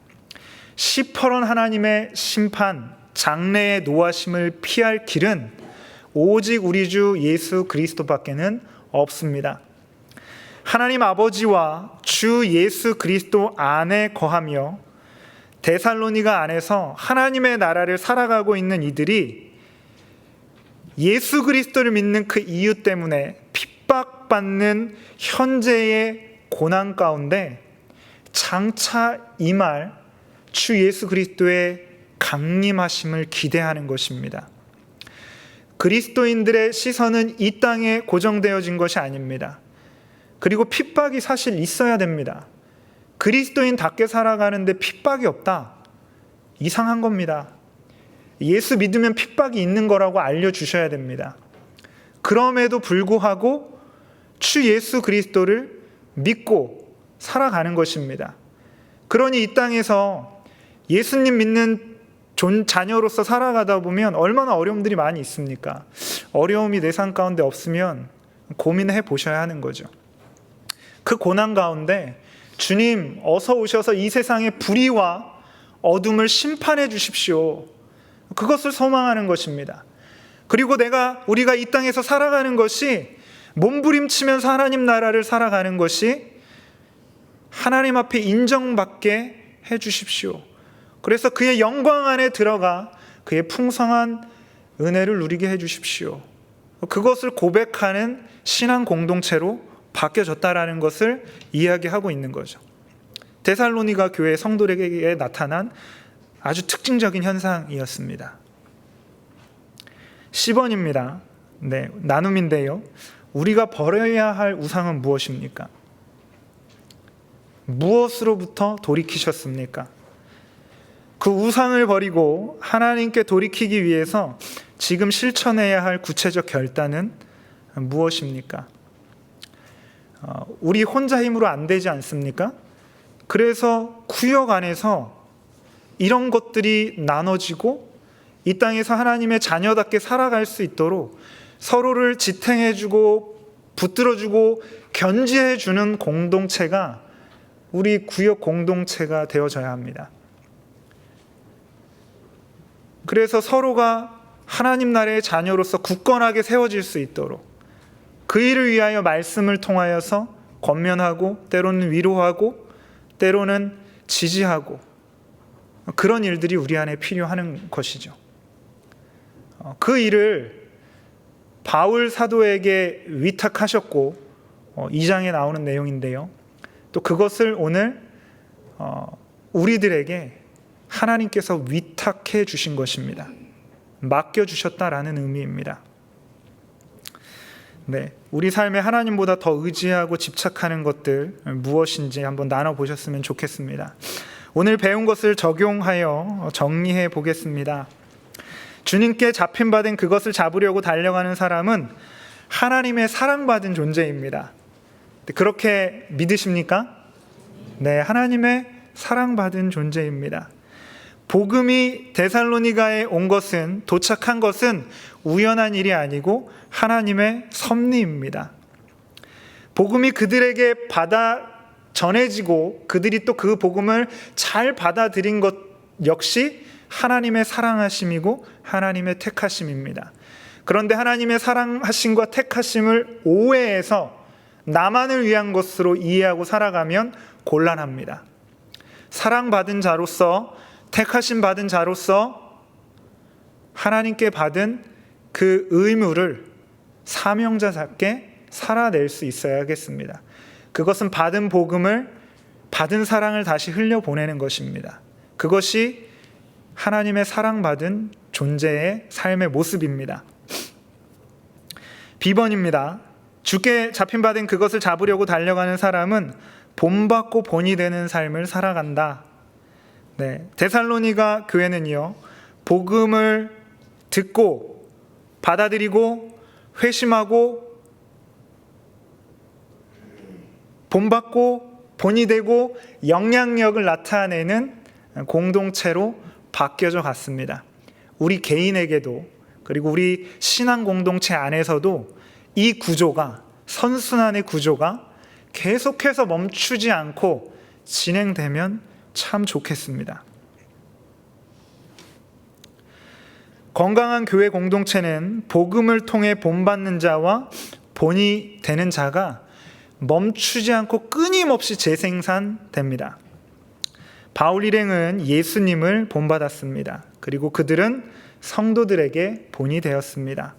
시퍼런 하나님의 심판, 장래의 노하심을 피할 길은 오직 우리 주 예수 그리스도밖에는 없습니다. 하나님 아버지와 주 예수 그리스도 안에 거하며 데살로니가 안에서 하나님의 나라를 살아가고 있는 이들이 예수 그리스도를 믿는 그 이유 때문에 핍박받는 현재의 고난 가운데 장차 임할 주 예수 그리스도의 강림하심을 기대하는 것입니다. 그리스도인들의 시선은 이 땅에 고정되어진 것이 아닙니다. 그리고 핍박이 사실 있어야 됩니다. 그리스도인답게 살아가는데 핍박이 없다, 이상한 겁니다. 예수 믿으면 핍박이 있는 거라고 알려주셔야 됩니다. 그럼에도 불구하고 주 예수 그리스도를 믿고 살아가는 것입니다. 그러니 이 땅에서 예수님 믿는 자녀로서 살아가다 보면 얼마나 어려움들이 많이 있습니까? 어려움이 내 삶 가운데 없으면 고민해 보셔야 하는 거죠. 그 고난 가운데 주님 어서 오셔서 이 세상의 불의와 어둠을 심판해 주십시오, 그것을 소망하는 것입니다. 그리고 우리가 이 땅에서 살아가는 것이 몸부림치면서 하나님 나라를 살아가는 것이 하나님 앞에 인정받게 해 주십시오. 그래서 그의 영광 안에 들어가 그의 풍성한 은혜를 누리게 해 주십시오. 그것을 고백하는 신앙 공동체로 바뀌어졌다라는 것을 이야기하고 있는 거죠. 데살로니가 교회 성도들에게 나타난 아주 특징적인 현상이었습니다. 10번입니다. 나눔인데요. 우리가 버려야 할 우상은 무엇입니까? 무엇으로부터 돌이키셨습니까? 그 우상을 버리고 하나님께 돌이키기 위해서 지금 실천해야 할 구체적 결단은 무엇입니까? 우리 혼자 힘으로 안 되지 않습니까? 그래서 구역 안에서 이런 것들이 나눠지고 이 땅에서 하나님의 자녀답게 살아갈 수 있도록 서로를 지탱해주고 붙들어주고 견지해주는 공동체가 우리 구역 공동체가 되어져야 합니다. 그래서 서로가 하나님 나라의 자녀로서 굳건하게 세워질 수 있도록 그 일을 위하여 말씀을 통하여서 권면하고 때로는 위로하고 때로는 지지하고 그런 일들이 우리 안에 필요한 것이죠. 그 일을 바울 사도에게 위탁하셨고 2장에 나오는 내용인데요. 또 그것을 오늘 우리들에게 하나님께서 위탁해 주신 것입니다. 맡겨주셨다라는 의미입니다. 우리 삶에 하나님보다 더 의지하고 집착하는 것들 무엇인지 한번 나눠보셨으면 좋겠습니다. 오늘 배운 것을 적용하여 정리해 보겠습니다. 주님께 잡힌 바 된 그것을 잡으려고 달려가는 사람은 하나님의 사랑받은 존재입니다. 그렇게 믿으십니까? 네, 하나님의 사랑받은 존재입니다. 복음이 데살로니가에 온 것은, 도착한 것은 우연한 일이 아니고 하나님의 섭리입니다. 복음이 그들에게 전해지고 그들이 또 그 복음을 잘 받아들인 것 역시 하나님의 사랑하심이고 하나님의 택하심입니다. 그런데 하나님의 사랑하심과 택하심을 오해해서 나만을 위한 것으로 이해하고 살아가면 곤란합니다. 사랑받은 자로서, 택하심 받은 자로서 하나님께 받은 그 의무를 사명자답게 살아낼 수 있어야겠습니다. 그것은 받은 복음을, 받은 사랑을 다시 흘려보내는 것입니다. 그것이 하나님의 사랑받은 존재의 삶의 모습입니다. B번입니다. 주께 잡힌 그것을 잡으려고 달려가는 사람은 본받고 본이 되는 삶을 살아간다. 네, 데살로니가 교회는요, 복음을 듣고 받아들이고 회심하고 본받고 본이 되고 영향력을 나타내는 공동체로 바뀌어져 갔습니다. 우리 개인에게도, 그리고 우리 신앙 공동체 안에서도 이 구조가, 선순환의 구조가 계속해서 멈추지 않고 진행되면 참 좋겠습니다. 건강한 교회 공동체는 복음을 통해 본받는 자와 본이 되는 자가 멈추지 않고 끊임없이 재생산됩니다. 바울 일행은 예수님을 본받았습니다. 그리고 그들은 성도들에게 본이 되었습니다.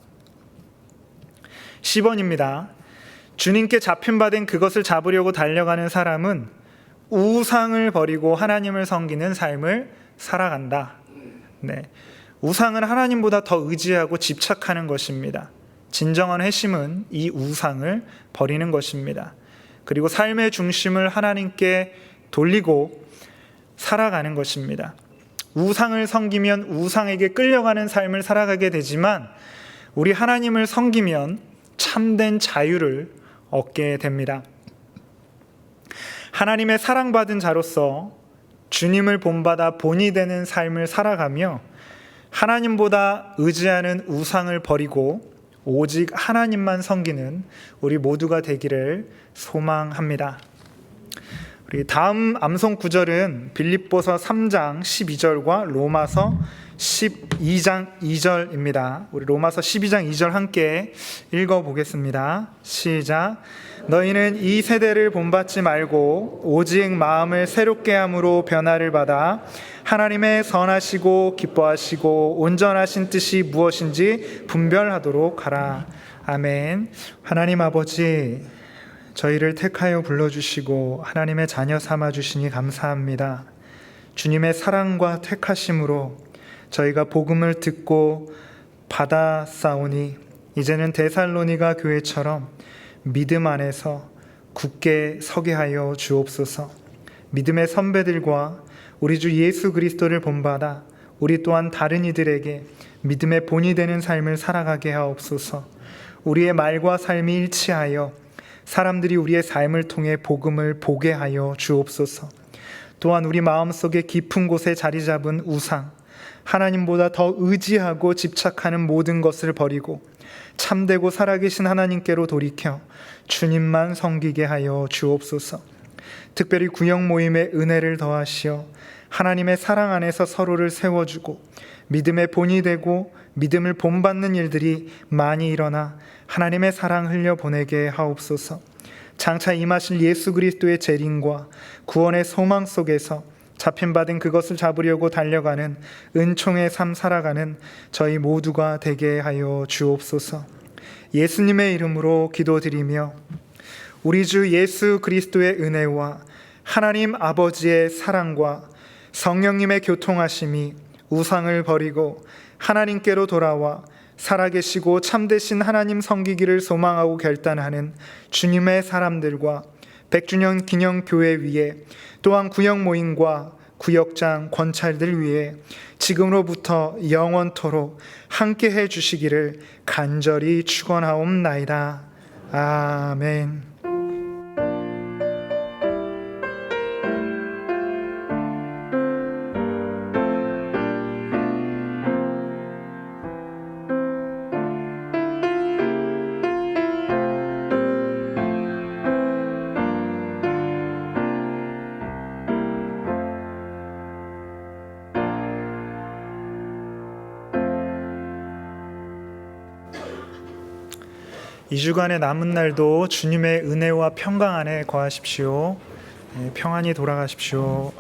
10번입니다. 주님께 잡힌 바 된 그것을 잡으려고 달려가는 사람은 우상을 버리고 하나님을 섬기는 삶을 살아간다. 네, 우상은 하나님보다 더 의지하고 집착하는 것입니다. 진정한 회심은 이 우상을 버리는 것입니다. 그리고 삶의 중심을 하나님께 돌리고 살아가는 것입니다. 우상을 섬기면 우상에게 끌려가는 삶을 살아가게 되지만 우리 하나님을 섬기면 참된 자유를 얻게 됩니다. 하나님의 사랑받은 자로서 주님을 본받아 본이 되는 삶을 살아가며 하나님보다 의지하는 우상을 버리고 오직 하나님만 섬기는 우리 모두가 되기를 소망합니다. 우리 다음 암송 구절은 빌립보서 3장 12절과 로마서 12장 2절입니다. 우리 로마서 12장 2절 함께 읽어보겠습니다. 시작. 너희는 이 세대를 본받지 말고 오직 마음을 새롭게 함으로 변화를 받아 하나님의 선하시고 기뻐하시고 온전하신 뜻이 무엇인지 분별하도록 하라. 아멘. 하나님 아버지, 저희를 택하여 불러주시고 하나님의 자녀 삼아주시니 감사합니다. 주님의 사랑과 택하심으로 저희가 복음을 듣고 받아 싸우니 이제는 데살로니가 교회처럼 믿음 안에서 굳게 서게 하여 주옵소서. 믿음의 선배들과 우리 주 예수 그리스도를 본받아 우리 또한 다른 이들에게 믿음의 본이 되는 삶을 살아가게 하옵소서. 우리의 말과 삶이 일치하여 사람들이 우리의 삶을 통해 복음을 보게 하여 주옵소서. 또한 우리 마음속에 깊은 곳에 자리 잡은 우상, 하나님보다 더 의지하고 집착하는 모든 것을 버리고 참되고 살아계신 하나님께로 돌이켜 주님만 섬기게 하여 주옵소서. 특별히 구역 모임의 은혜를 더하시어 하나님의 사랑 안에서 서로를 세워주고 믿음의 본이 되고 믿음을 본받는 일들이 많이 일어나 하나님의 사랑 흘려보내게 하옵소서. 장차 임하실 예수 그리스도의 재림과 구원의 소망 속에서 잡힌받은 그것을 잡으려고 달려가는 은총의 삶 살아가는 저희 모두가 되게 하여 주옵소서. 예수님의 이름으로 기도드리며 우리 주 예수 그리스도의 은혜와 하나님 아버지의 사랑과 성령님의 교통하심이 우상을 버리고 하나님께로 돌아와 살아계시고 참되신 하나님 섬기기를 소망하고 결단하는 주님의 사람들과 100주년 기념교회 위에 또한 구역 모임과 구역장 권찰들 위해 지금으로부터 영원토록 함께 해 주시기를 간절히 축원하옵나이다. 아멘. 2주간의 남은 날도 주님의 은혜와 평강 안에 거하십시오. 평안히 돌아가십시오.